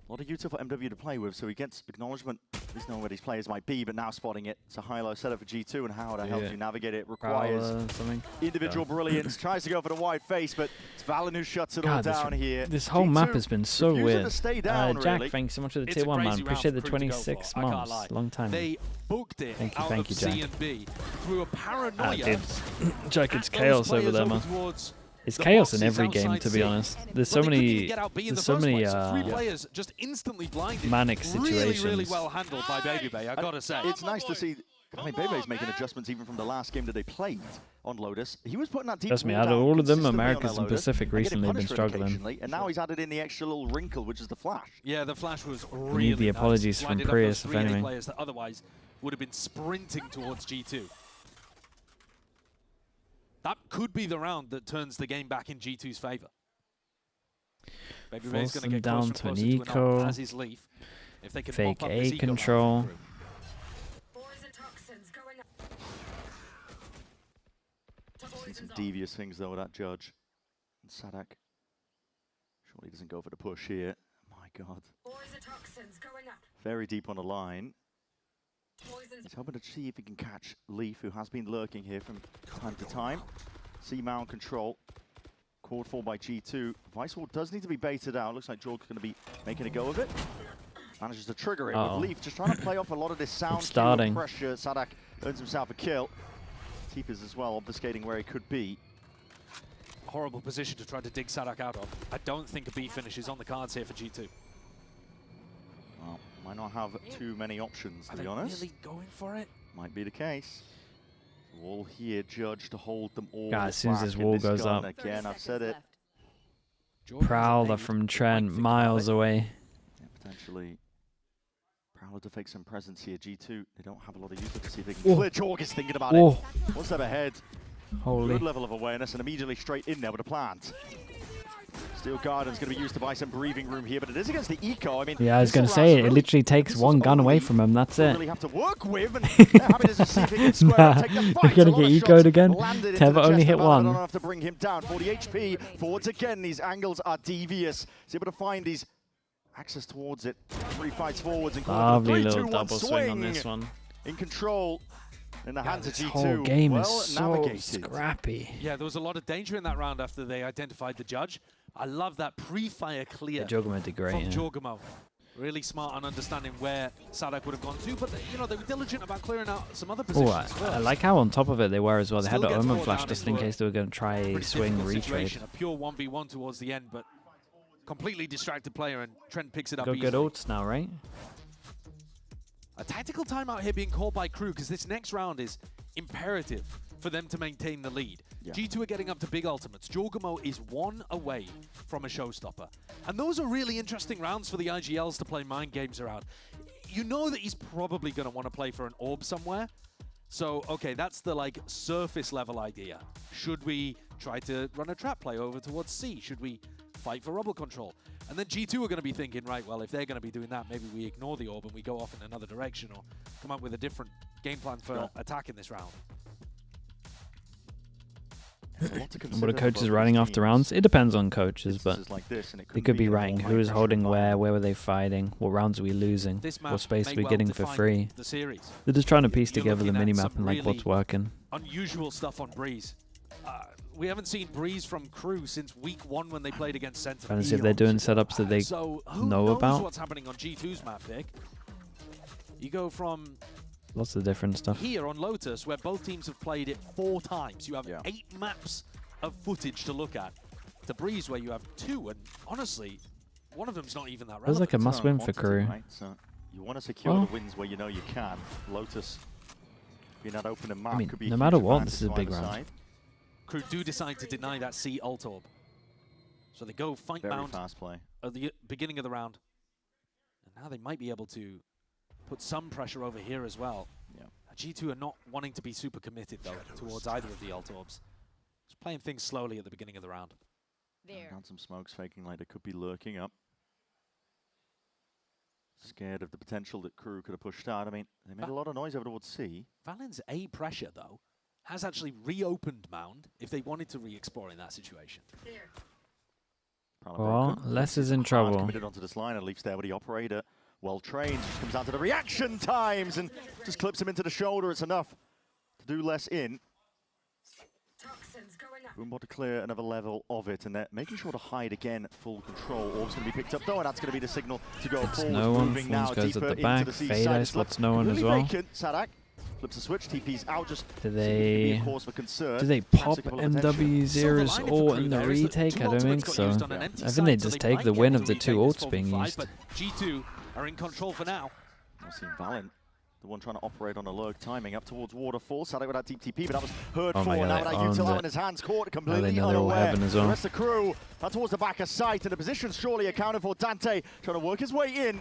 A lot of util for MW to play with, so he gets acknowledgement At least knowing where these players might be, but now spotting it. It's a high-low setup for G2, and how the hell do you navigate it? Requires individual brilliance. Tries to go for the wide face, but it's Valen who shuts it all down here. This whole map has been so weird. To stay down, Jack, really. thanks so much for the tier 1, man. Appreciate the 26 months. Long time. They booked it thank you, C Jack. and B through a paranoia. Jack, it's chaos over there, man. It's chaos in every game, to be honest. There's so many players just instantly blinded. manic situations. Really well handled by Babybay, I gotta say. It's nice to see. I mean, Baby's making adjustments even from the last game that they played on Lotus. He was putting that deep. Trust me, out of all of them, Americas and Pacific recently have been struggling. And now he's added in the extra little wrinkle, which is the flash. Yeah, the flash was really We need the apologies from Prius, if anything. Players that otherwise would have been sprinting towards G2. That could be the round that turns the game back in G2's favor. Babybay's going to get down to an eco. as his leaf. If they can fake mop up A control. Seen some devious things though with that judge. And Sadak surely doesn't go for the push here. My God. Very deep on the line. He's hoping to see if he can catch Leaf, who has been lurking here from time to time. C-mount control. Called for by G2. Vicewall does need to be baited out. Looks like Jorg's going to be making a go of it. Manages to trigger it with Leaf, just trying to play off a lot of this sound and pressure. Sadak earns himself a kill. Teepers as well, obfuscating where he could be. Horrible position to try to dig Sadak out of. I don't think a B finish is on the cards here for G2. Well, might not have too many options, to be honest. Really going for it? Might be the case. Wall here, Judge to hold them all. As soon as this wall goes up. Again, I've said it. Prowler from Trent, miles away. Yeah, potentially. Prowler to fake some presence here. G2, they don't have a lot of use to see if they can clear. Jorg is thinking about it. One step ahead. Holy. Good level of awareness and immediately straight in there with a plant. Steel Garden's going to be used to buy some breathing room here, but it is against the eco. I mean, yeah, I was going to say it literally takes one gun away from him. That's it. Really have to work with, and they're happy to see if they can square and take the fight. They're going to get ecoed again. Teva only hit one. Don't have to bring him down. 40 HP. Forwards again. These angles are devious. He's able to find these access towards it. 3 fights forwards and lovely little double swing on this one. In control. In the hands of G2. This whole game is so scrappy. Yeah, there was a lot of danger in that round after they identified the judge. I love that pre-fire clear from Jorgamo. Really smart on understanding where Sadak would have gone to, but you know, they were diligent about clearing out some other positions. I like how on top of it they were as well. They had the Omen flash just in case they were going to try a swing retrade. A pure 1v1 towards the end, but completely distracted player, and Trent picks it up easily. Good ults now, right? A tactical timeout here being called by KRU because this next round is imperative for them to maintain the lead. Yeah. G2 are getting up to big ultimates. Jorgamo is 1 away from a showstopper. And those are really interesting rounds for the IGLs to play mind games around. You know that he's probably going to want to play for an orb somewhere. So, okay, that's the like surface level idea. Should we try to run a trap play over towards C? Should we fight for rubble control? And then G2 are going to be thinking, right, well, if they're going to be doing that, maybe we ignore the orb and we go off in another direction or come up with a different game plan for attack in this round. What are coaches writing after rounds? It depends on coaches, but they could be writing who is holding where were they fighting, what rounds are we losing, what space are we getting for free. They're just trying to piece together the minimap and like what's working. Unusual stuff on Breeze. We haven't seen Breeze from KRU since week 1 when they played against Sentinel. Trying to see if they're doing setups that they know about. What's happening on G2's map pick? You go from lots of different stuff. Here on Lotus, where both teams have played it 4 times, you have 8 maps of footage to look at. To Breeze, where you have 2, and honestly, one of them's not even that relevant. Feels like a must-win for KRU. Right? So you want to secure the wins where you know you can. Lotus being that open and map could be no matter what, this is a big round. Side. KRU do decide to deny that C ult orb. So they go fight bound at the beginning of the round. And now they might be able to put some pressure over here as well. Yeah. G2 are not wanting to be super committed though towards either of the ult orbs. Just playing things slowly at the beginning of the round. Down some smokes, faking like they could be lurking up. Scared of the potential that KRU could have pushed out. I mean, they made a lot of noise over towards C. Valen's A pressure though has actually reopened Mound if they wanted to re-explore in that situation. Well, Les is in trouble. Committed onto this line and leaves there with the operator. well trained. Just comes down to the reaction times and just clips him into the shoulder. It's enough to do less in. Boombot to clear another level of it, and they're making sure to hide again. Full control. Orb's going to be picked up though, and that's going to be the signal to go forward. No one. Moving now goes deeper at the back. into the Fade Ice spots no one as well. Sadak flips a switch. TP's out. Just Do they pop MW's Zero's ult in the retake? I don't think so. I think they just take the win of the 2 ults being used. But G2 are in control for now. I've seen Valorant, the one trying to operate on a lurk timing up towards Waterfall. Sadak with that deep TP, but that was heard for. Now that util out in his hands, caught completely unaware. The rest of the crew are towards the back of sight, and the position surely accounted for. Dante trying to work his way in.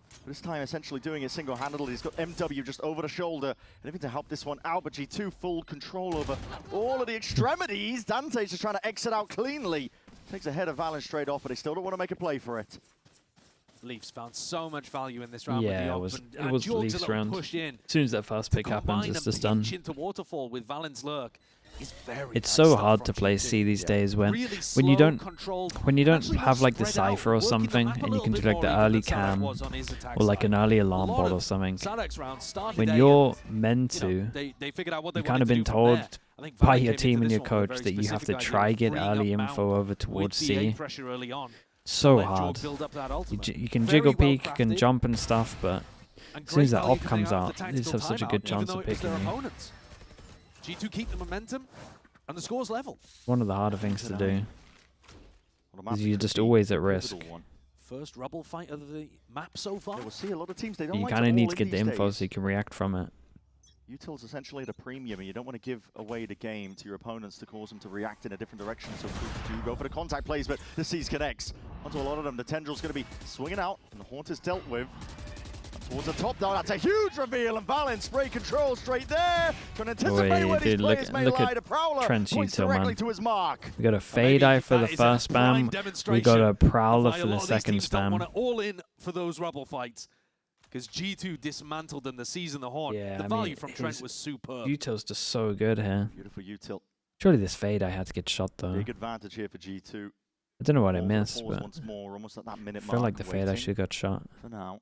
But this time essentially doing it single-handedly. He's got MW just over the shoulder. Anything to help this one out, but G2 full control over all of the extremities. Dante's just trying to exit out cleanly. Takes a head of Valen straight off, but they still don't want to make a play for it. Leafs found so much value in this round. Yeah, it was the Leafs round. As soon as that fast pick happens, it's just done. Into Waterfall with Valen's lurk. It's so hard to play C these days when you don't have like the Cypher or something, and you can do like the early cam or like an early alarm bot or something. When you're meant to, you've kind of been told by your team and your coach that you have to try get early info over towards C. So hard. You can jiggle peek, you can jump and stuff, but as soon as that op comes out, you just have such a good chance of picking you. G2 keep the momentum, and the score's level. One of the harder things to do is you're just always at risk. First rubble fight of the map so far. We'll see a lot of teams. They don't You like kind of need to get the days. info so you can react from it. Util's essentially at a premium, and you don't want to give away the game to your opponents to cause them to react in a different direction. So do go for the contact plays, but the Seas connects onto a lot of them. The Tendril's going to be swinging out, and the Haunt is dealt with. Towards the top now, that's a huge reveal, and Valen spray control straight there. Trying to anticipate where these players may lie. The Prowler points directly to his mark. We got a Fade Eye for the first spam. We got a Prowler for the second spam. Want to all in for those rubble fights, because G2 dismantled them, the Seas and the Horn. Yeah, the value from Trent was superb. Util's just so good here. Beautiful Util. Surely this Fade Eye had to get shot though. Big advantage here for G2. I don't know what I missed, but once more, almost at that minute I feel like the Fade Eye should have got shot. For now.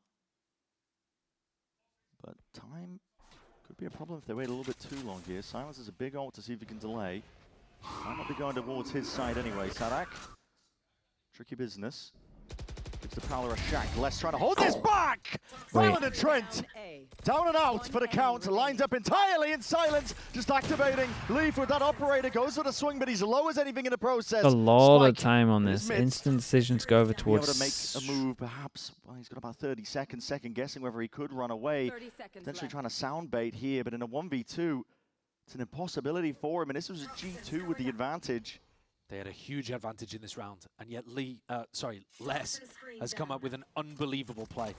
But time could be a problem if they wait a little bit too long here. Silence is a big ult to see if he can delay. Might not be going towards his side anyway. Sadak, tricky business. Gives the Prowler a shack. Les trying to hold this back! Valen and Trent down and out for the count. Lines up entirely in silence. Just activating. Leaf with that operator. Goes for the swing, but he's low as anything in the process. A lot of time on this. Instant decisions go over towards... Able to make a move, perhaps. Well, he's got about 30 seconds. Second guessing whether he could run away. Potentially trying to sound bait here, but in a 1v2, it's an impossibility for him. And this was a G2 with the advantage. They had a huge advantage in this round, and yet Les has come up with an unbelievable play.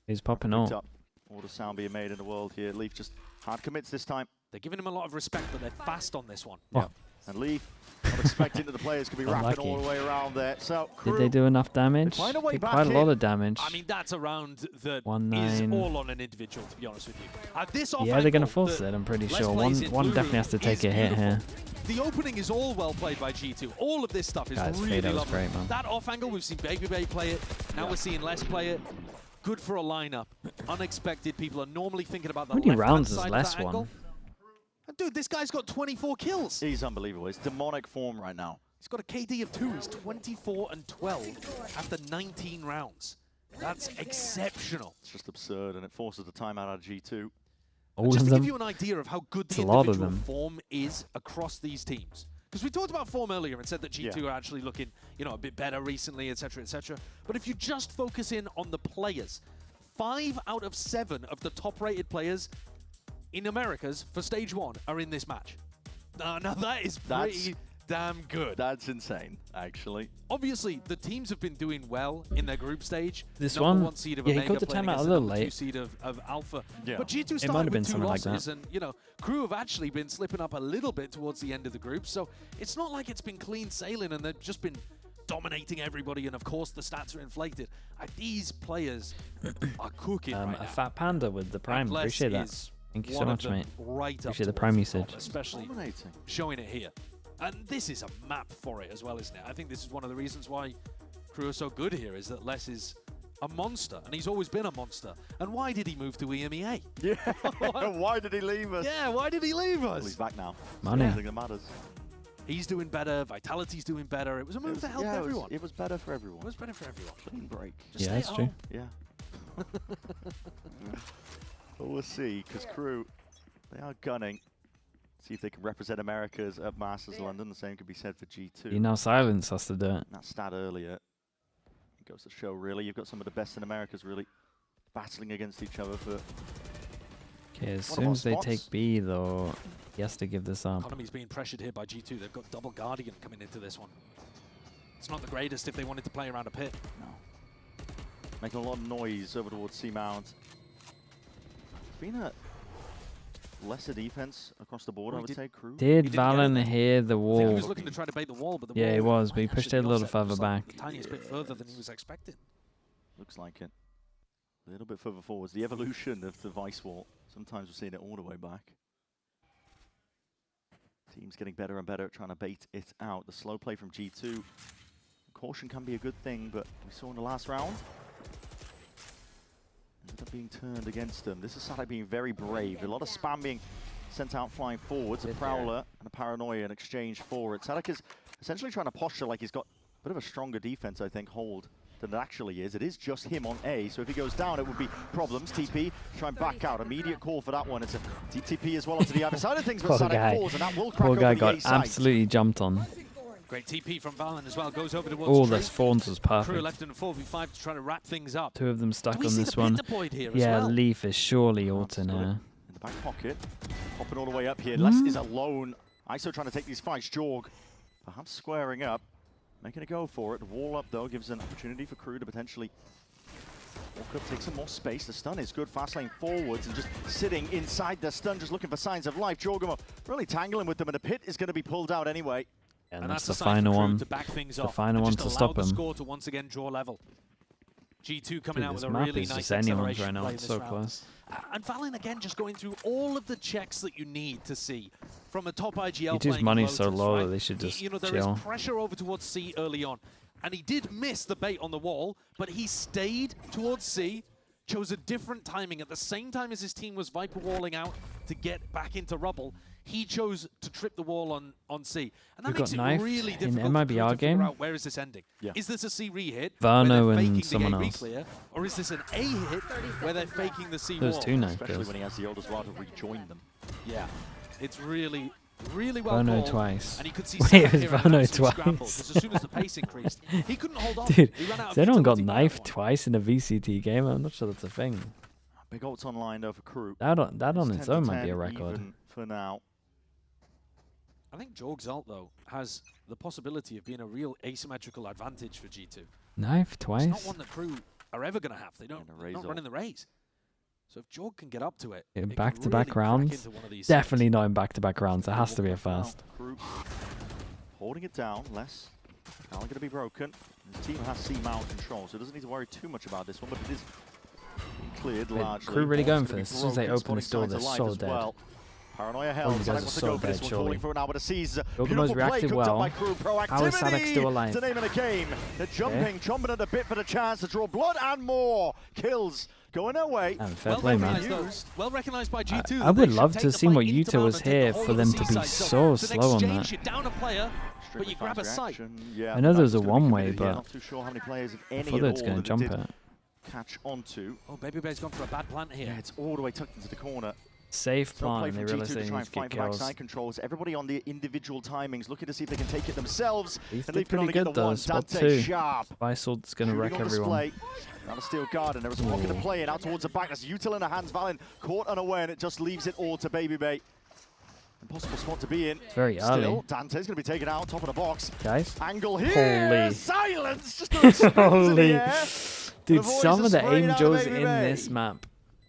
He's popping up. All the sound being made in the world here. Leaf just hard commits this time. They're giving him a lot of respect, but they're fast on this one. Oh. And Leaf not expecting that the players could be wrapping all the way around there. So did they do enough damage? Find a way did back quite a lot of damage. I mean, that's a round that 1-9. is all on an individual, to be honest with you. This Yeah, they're going to force it, I'm pretty sure. One definitely has to take a hit here. The opening is all well played by G2. All of this stuff is really lovely. Great, man. That off angle, we've seen Baby Bay play it. Now we're seeing Les play it. Good for a lineup. Unexpected. People are normally thinking about the left-hand side. How many rounds has Les won? Dude, this guy's got 24 kills. He's unbelievable. It's demonic form right now. He's got a KD of 2. He's 24 and 12 after 19 rounds. That's exceptional. It's just absurd, and it forces the timeout out of G2. Just to give you an idea of how good the individual form is across these teams. Because we talked about form earlier and said that G2 are actually looking, you know, a bit better recently, etc., etc. But if you just focus in on the players, 5 out of 7 of the top-rated players in Americas for Stage 1 are in this match. Now that is pretty damn good. That's insane, actually. Obviously, the teams have been doing well in their group stage. This one seed of he got the timeout a little late. 2 seed of Alpha. Yeah. But G2 started with 2 losses, and you know, Crew have actually been slipping up a little bit towards the end of the group. So it's not like it's been clean sailing and they've just been dominating everybody. And of course, the stats are inflated. These players are cooking right now. A fat panda with the prime. Appreciate that. Thank you so much, mate. Appreciate the prime usage. Especially showing it here. And this is a map for it as well, isn't it? I think this is one of the reasons why Crew are so good here, is that Les is a monster, and he's always been a monster. And why did he move to EMEA? Yeah. Why did he leave us? Yeah, why did he leave us? Well, he's back now. Money. I think that matters. He's doing better. Vitality's doing better. It was a move to help everyone. It was better for everyone. It was better for everyone. Clean break. Just Yeah, stay that's at true. home. Yeah. Well, we'll see, because KRU, they are gunning. See if they can represent Americas at Masters London. The same could be said for G2. You know, Silence has to do it. That stat earlier, it goes to show, really, you've got some of the best in Americas really battling against each other for... Okay, as One of soon our as they spots. take B, though, he has to give this up. Economy's being pressured here by G2. They've got double Guardian coming into this one. It's not the greatest if they wanted to play around a pit. No. Making a lot of noise over towards C-Mount. It's been a lesser defense across the board, I would say, KRU. Did He didn't get Valen it. hear the I think he wall? was looking to try to bait the wall, but the Yeah, wall he was, but he might pushed actually it a be little offset. further Just like back. the tiniest bit further than he was expecting. Looks like it. A little bit further forwards. The evolution of the Vice Wall. Sometimes we're seeing it all the way back. Team's getting better and better at trying to bait it out. The slow play from G2. Caution can be a good thing, but we saw in the last round. Ended up being turned against them. This is Sadek being very brave. A lot of spam being sent out flying forwards. A Prowler and a Paranoia in exchange for it. Sadek is essentially trying to posture like he's got a bit of a stronger defense, I think, hold than it actually is. It is just him on A, so if he goes down, it would be problems. TP, try and back out. Immediate call for that one. It's a TP as well onto the other side of things, but Poor Sadek guy. falls, and that will crack Poor over guy the got A side. absolutely jumped on. Great TP from Valen as well. Goes over towards Oh, True. this Fawns was KRU perfect. left in a 4v5 to try to wrap things up. Two of them stuck Do we on see this the one. pin deployed here as Yeah, well? Leaf is surely That's ulting got it her. in the back pocket, hopping all the way up here. Les is alone. ISO trying to take these fights. Jorg, perhaps squaring up, making a go for it. Wall up though gives an opportunity for KRU to potentially walk up, take some more space. The stun is good. Fast lane forwards and just sitting inside the stun, just looking for signs of life. Jorgamo really tangling with them, and the pit is going to be pulled out anyway. And that's the a sign for final KRU one. to back things The off final and one just to allow stop the him. score to once again draw level. G2 coming Dude, out this with a map really is nice just anyone's acceleration right now. play It's this so round. close. And Valen again just going through all of the checks that you need to see from a top IGL G2's playing money's Lotus, so low right? that they should just You know, there chill. is pressure over towards C early on. And he did miss the bait on the wall, but he stayed towards C, chose a different timing. At the same time as his team was Viper walling out to get back into rubble, he chose to trip the wall on C. And that We makes got it knifed really in difficult for MIBR KRU to figure game. out where is this ending. Yeah. Is this a C re-hit, Varno where they're and faking someone the A else. re-clear, or is this an A hit where they're faking the C Those wall? two knife Especially kills. when he has the ult as well to rejoin them. Yeah, it's really well Varno called. twice. And you could see Wait, Sadek it was here in an Varno absolute scramble, twice. 'cause as soon as the pace increased, he couldn't hold on. Dude, He ran out of has anyone got utility knifed power. twice in a VCT game? I'm not sure that's a thing. Big ults online though for KRU. That on It's its 10 own to might be a 10 record. even for now. I think Jorg's ult, though, has the possibility of being a real asymmetrical advantage for G2. Knife It's twice? not one that KRU are ever going to have. They're And a not raise ult. running the race. So if Jorg can get up to it, In it can back-to-back really crack rounds? into one of these Definitely series. not in back-to-back rounds. It has to be a first. KRU holding it down. Less. Now going to be broken. His team has C-Mount control, so it doesn't need to worry too much about this one, but it is being cleared largely. KRU really Ball's going gonna for be this. As soon as they broken, open this door, spotting they're signs of so life as dead. well. Paranoia held. you guys Sadek are wants to so go for this dead, one, surely. calling for it now, but a Caesar. Yokomo's Beautiful play reacted cooked up well. by KRU. Proactivity. How is Sadek still alive? It's the name of the game. They're jumping, chomping at the bit for the chance to draw blood and more. Kills going their way. And fair Well play, man. recognized, though. Well recognized by G2. I that they would should love take to the see fight what into Yuta Mount was and take here the whole for of them the to be seaside. so it's an slow on exchange, that. you're down a player, but Strictly you grab a fast sight. reaction. Yeah, I know there was a Lotus gonna be one-way, committed here. but Not too sure how many players, if any I thought at it's all, going to that jump did it. catch onto. Oh, Babybear's gone for a bad plant here. Yeah, it's all the way tucked into the corner. Safe So play plant, and they from realize G2 they to try need and to get fight for kills. backside controls. Everybody on the individual timings, looking to see if they can take it themselves. Leaf And did Leaf can pretty only get good the though, one. spot Dante 2. sharp. Visol's going to wreck Shooting on everyone. display. Now the steel garden. There was a pocket of play in out towards the back. That's Util in the hands. Valen caught unaware, and it just leaves it all to Babybay. Impossible spot to be in. It's very early. Still, Dante's going to be taken out, top of the box. Guys, Angle here. Holy. Silence. Just those screens in Holy. the air. dude, Avoids some the of the spraying aim out of jaws in Babybay. this map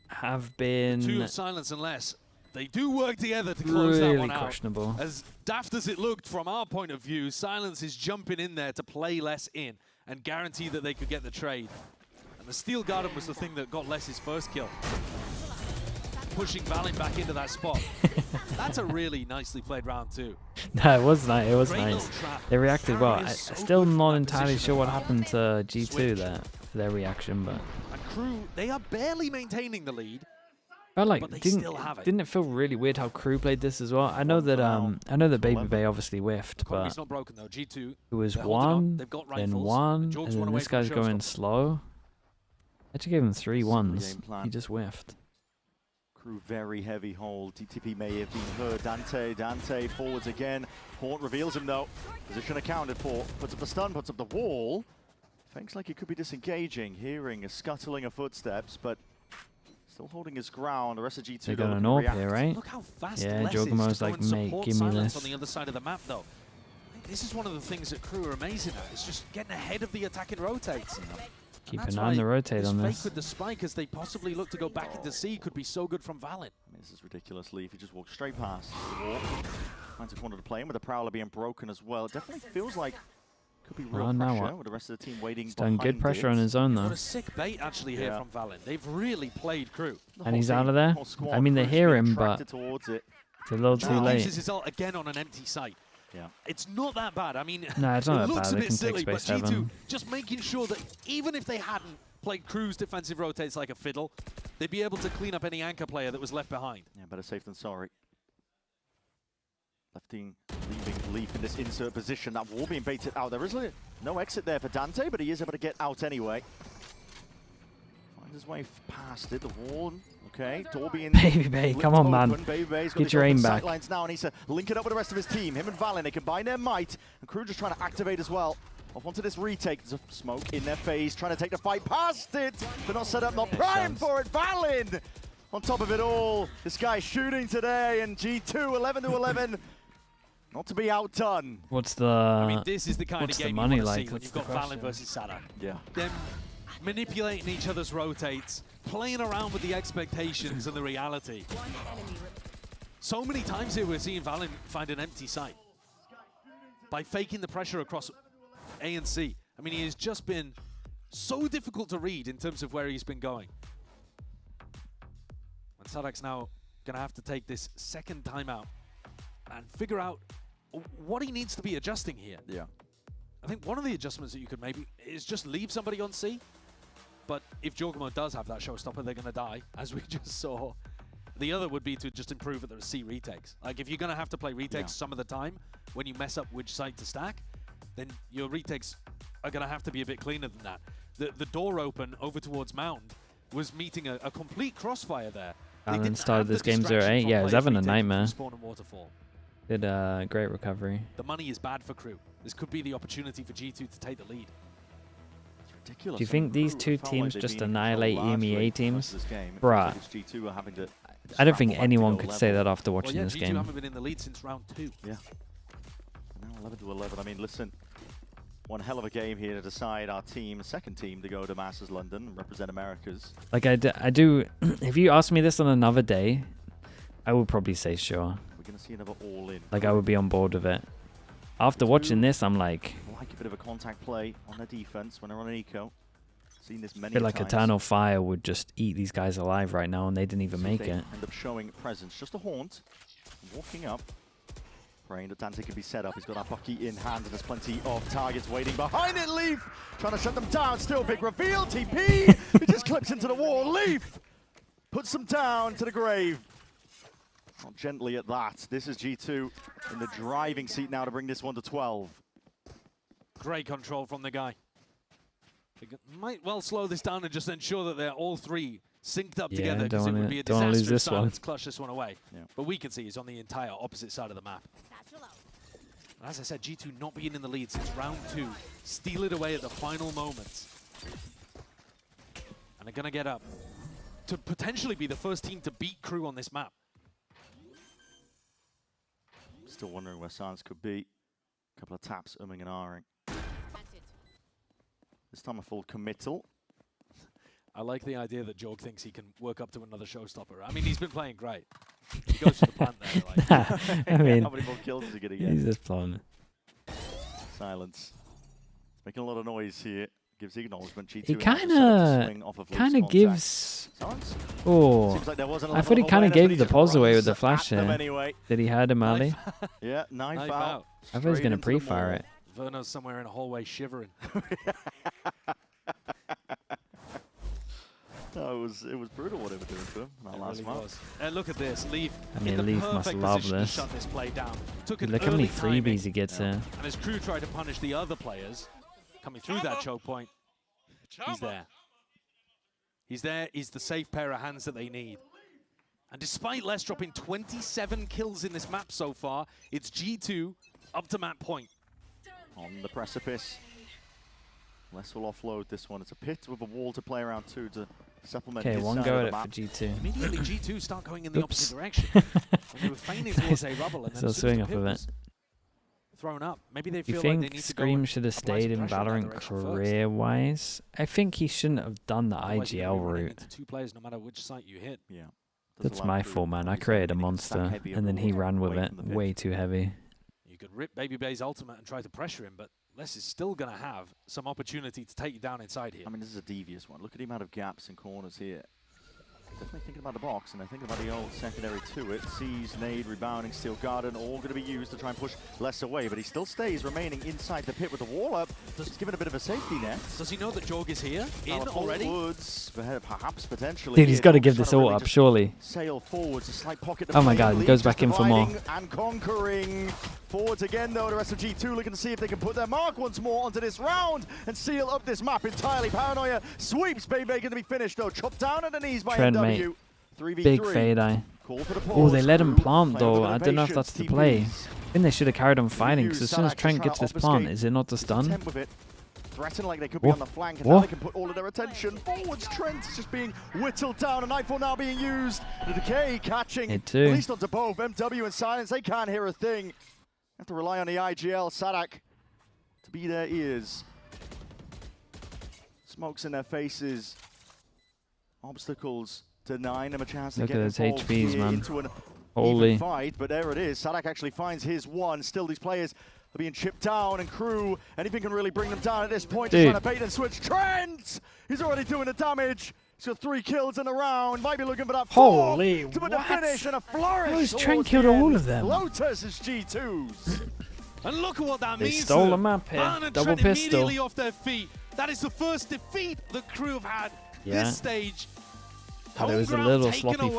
have Two been of silence and less. They do work together to close that really one out. questionable. As daft as it looked from our point of view, Silence is jumping in there to play less in and guarantee that they could get the trade. And the Steel Garden was the thing that got Les his first kill. Pushing Valen back into that spot. That's a really nicely played round too. No, it was nice. It was Great nice. little trap. They reacted well. Farah I'm is so still good from not that entirely position sure what of happened to G2 switch. there. for their reaction, but And Crew, they are barely maintaining the lead. but like But they still have it. didn't it feel really weird how Crew played this as well? I know that Baby Bay obviously whiffed, but It's not broken though. G2. it was they're holding on. one, They've got then rifles. one, Jorgs and run then away this from the guy's going showstopper. slow. I actually gave him 3 Similar ones. game plan. He just whiffed. Crew very heavy hold. TTP may have been heard. Dante forwards again. Haunt reveals him though. Position accounted for. Puts up the stun, puts up the wall. Thinks like he could be disengaging, hearing a scuttling of footsteps, but still holding his ground. The rest of G2 They got an AWP here, right? Look how fast Yeah, Les Jogamo's is to go like, and mate, support give me Silence this. on the other side of the map though. I think this is one of the things that Crew are amazing at. It's just getting ahead of the attack and rotates. Keep And an that's eye on the why rotate on fake this. with the spike as they possibly look to go back into C could be so good from Valorant. I mean, this is ridiculous. Leaf, he just walked straight past the wall. Finds a corner to play in with the Prowler being broken as well. It definitely feels like could be real now pressure what? with the rest of the team waiting He's done good behind pressure it. on his own What though. a sick bait actually here Yeah. from Valorant. They've really played Crew. The And whole he's team, out of there. whole squad, I mean, they Crew's hear being him, but attracted towards it. it's a little too Now late. uses his ult again on an empty site. Yeah. It's not that bad. I mean, No, it's not it that looks bad. a They bit can take silly, but space G2 heaven. just making sure that even if they hadn't played Crew's defensive rotates like a fiddle, they'd be able to clean up any anchor player that was left behind. Yeah, better safe than sorry. Leaving Leaf in this insert position. That wall being baited out. There is no exit there for Dante, but he is able to get out anyway. Finds his way past it. The wall. Okay, door being Baby Bay, come on, man. Baby Bay's got Get these your open aim back. sightlines now, and he's to link it up with the rest of his team. Him and Valen, they combine their might, and Crew just trying to activate as well. Off onto this retake. There's a smoke in their face, trying to take the fight past it, but not set up, not primed for it. Valen on top of it all. This guy's shooting today, and G2 11 to 11. Not to be outdone. What's the? I mean, this is the kind of what's the game money you want to like? see when That's you've the got Valorant question. versus Sada. Yeah. Them manipulating each other's rotates, playing around with the expectations and the reality. So many times here we're seeing Valorant find an empty site by faking the pressure across A and C. I mean, he has just been so difficult to read in terms of where he's been going. And Sadak's now going to have to take this second timeout and figure out what he needs to be adjusting here. Yeah. I think one of the adjustments that you could maybe is just leave somebody on C. But if Jorgamo does have that showstopper, they're going to die, as we just saw. The other would be to just improve at the C retakes. Like, if you're going to have to play retakes some of the time, when you mess up which site to stack, then your retakes are going to have to be a bit cleaner than that. The door open over towards Mound was meeting a complete crossfire there. Alan started this game 0-8. Yeah, it was having a nightmare. Spawn and waterfall. Did a great recovery. The money is bad for Crew. This could be the opportunity for G2 to take the lead. It's ridiculous. Do you think these two teams just annihilate EMEA teams? Bruh. G2 are having to I don't think scrap anyone back to could low say level. that after Well, watching yeah, this G2 game. haven't been in the lead since round 2. Yeah. Now 11 to 11. I mean, listen, one hell of a game here to decide our team, second team to go to Masters London and represent Americas. Like I do. If you ask me this on another day, I would probably say sure. We're going to see another all-in. Like I would be on board with it. After watching this, I'm like, Like a bit of a contact play on their defense when they're on an eco. Seen this I many feel like times. Eternal Fire would just eat these guys alive right now, and they didn't even See if make they it. End up showing presence. Just a haunt. Walking up. Praying that Dante can be set up. He's got that Bucky in hand, and there's plenty of targets waiting behind it. Leaf trying to shut them down. Still big reveal. TP. He just clips into the wall. Leaf puts them down to the grave. Not gently at that. This is G2 in the driving seat now to bring this one to 12. Great control from the guy. They might well slow this down and just ensure that they're all three synced up Yeah, together, because it don't would be a wanna lose disaster if this one. Silence clutch this one away. Yeah. But we can see he's on the entire opposite side of the map. And as I said, G2 not being in the lead since round 2. Steal it away at the final moments. And they're going to get up to potentially be the first team to beat Crew on this map. Still wondering where Silence could be. A couple of taps, umming and ahhing. This time a full committal. I like the idea that Jorg thinks he can work up to another showstopper. I mean, he's been playing great. He goes to the plant there. Like. I mean, how many more kills is he going to he's get? just playing. Silence. It's making a lot of noise here. Gives the acknowledgement. G2 He in after setup to swing off of Luke's kind of contact. gives. Silence? Oh, Seems like there wasn't a I lot thought he of kind of awareness, but gave he the just pulse away with runs the flash at them here. anyway. Did he hide him, Ali? Yeah, knife Knife out. out. I thought he was Straight going to into the pre-fire maul. it. Verno's somewhere in a hallway shivering. No, it was brutal what they were doing to him in that last Really match. was. Look at this, Leaf. I mean, in the Leaf must perfect love position to this. shut this play down. Took an Look how many early timing, freebies he gets here. and his crew tried to punish the other players coming through that choke point. He's there. He's there. He's the safe pair of hands that they need. And despite Les dropping 27 kills in this map so far, it's G2 up to map point. On the precipice. Les will offload this one. It's a pit with a wall to play around too to supplement. Okay, his one side go of at the it map. for G2. Immediately G2 start going in the Oops. opposite direction. When they were feigning towards a rubble and then Still as soon as swing the off pit of it. was thrown up. Maybe they You feel like they think need to go Scream and should have apply some stayed in pressure in that Valorant direction first. career-wise? I think he shouldn't have done the Otherwise you're IGL gonna be running route. into two players no matter which site you hit. Yeah. That's my fault, man. I created a monster, and then he ran with it way too heavy. You could rip Baby Bay's ultimate and try to pressure him, but Les is still going to have some opportunity to take you down inside here. I mean, this is a devious one. Look at the amount of gaps and corners here. Definitely thinking about the box, and I think about the old secondary to it. Sees, nade, rebounding, steel garden, all going to be used to try and push Les away, but he still stays remaining inside the pit with the wall up. Just given a bit of a safety net. Does he know that Jorg is here? Now, In the whole already? Woods, perhaps potentially. Dude, he's here. got to Jorg's give trying this to all really up, just surely. sail forwards, a slight pocket. Oh my God, he goes back in for more. And conquering. Forwards again, though, the rest of G2 looking to see if they can put their mark once more onto this round and seal up this map entirely. Paranoia sweeps Baby going to be finished, though. Chopped down at the knees by Trend, MW. mate. 3v3. Big fade eye. Call for the Oh, they pause. let him Crew plant playing though. with I don't know if that's the play. TPs. I think they should have carried on fighting, because as soon as Sadak Trent just gets trying this to plant, obfuscate. is it not just done? Attempt with it. Threaten like they could be Whoa. on the flank, and Whoa. now they can put all of their attention forwards. Trent is just being whittled down, a Nightfall now being used. The decay catching, It too. at least onto both. MW and Silence, they can't hear a thing. Have to rely on the IGL, Sadak, to be their ears. Smokes in their faces. Obstacles denying them a chance Look to get at those involved HPs, here man. into an Holy. even fight, but there it is. Sadak actually finds his one. Still, these players are being chipped down, and Crew, anything can really bring them down at this point. He's Dude. trying to bait and switch. Trent! He's already doing the damage. He's got 3 kills in the round. Might be looking for that 4 Holy, to put the what? finish and a flourish. How has Trent towards killed the all end. of them? Lotus is G2's. And look at what that They means. stole to a map here. Van and Double Trent pistol. immediately off their feet. That is the first defeat the Crew have had Yeah. this stage. But it was a Home ground little taken sloppy from away.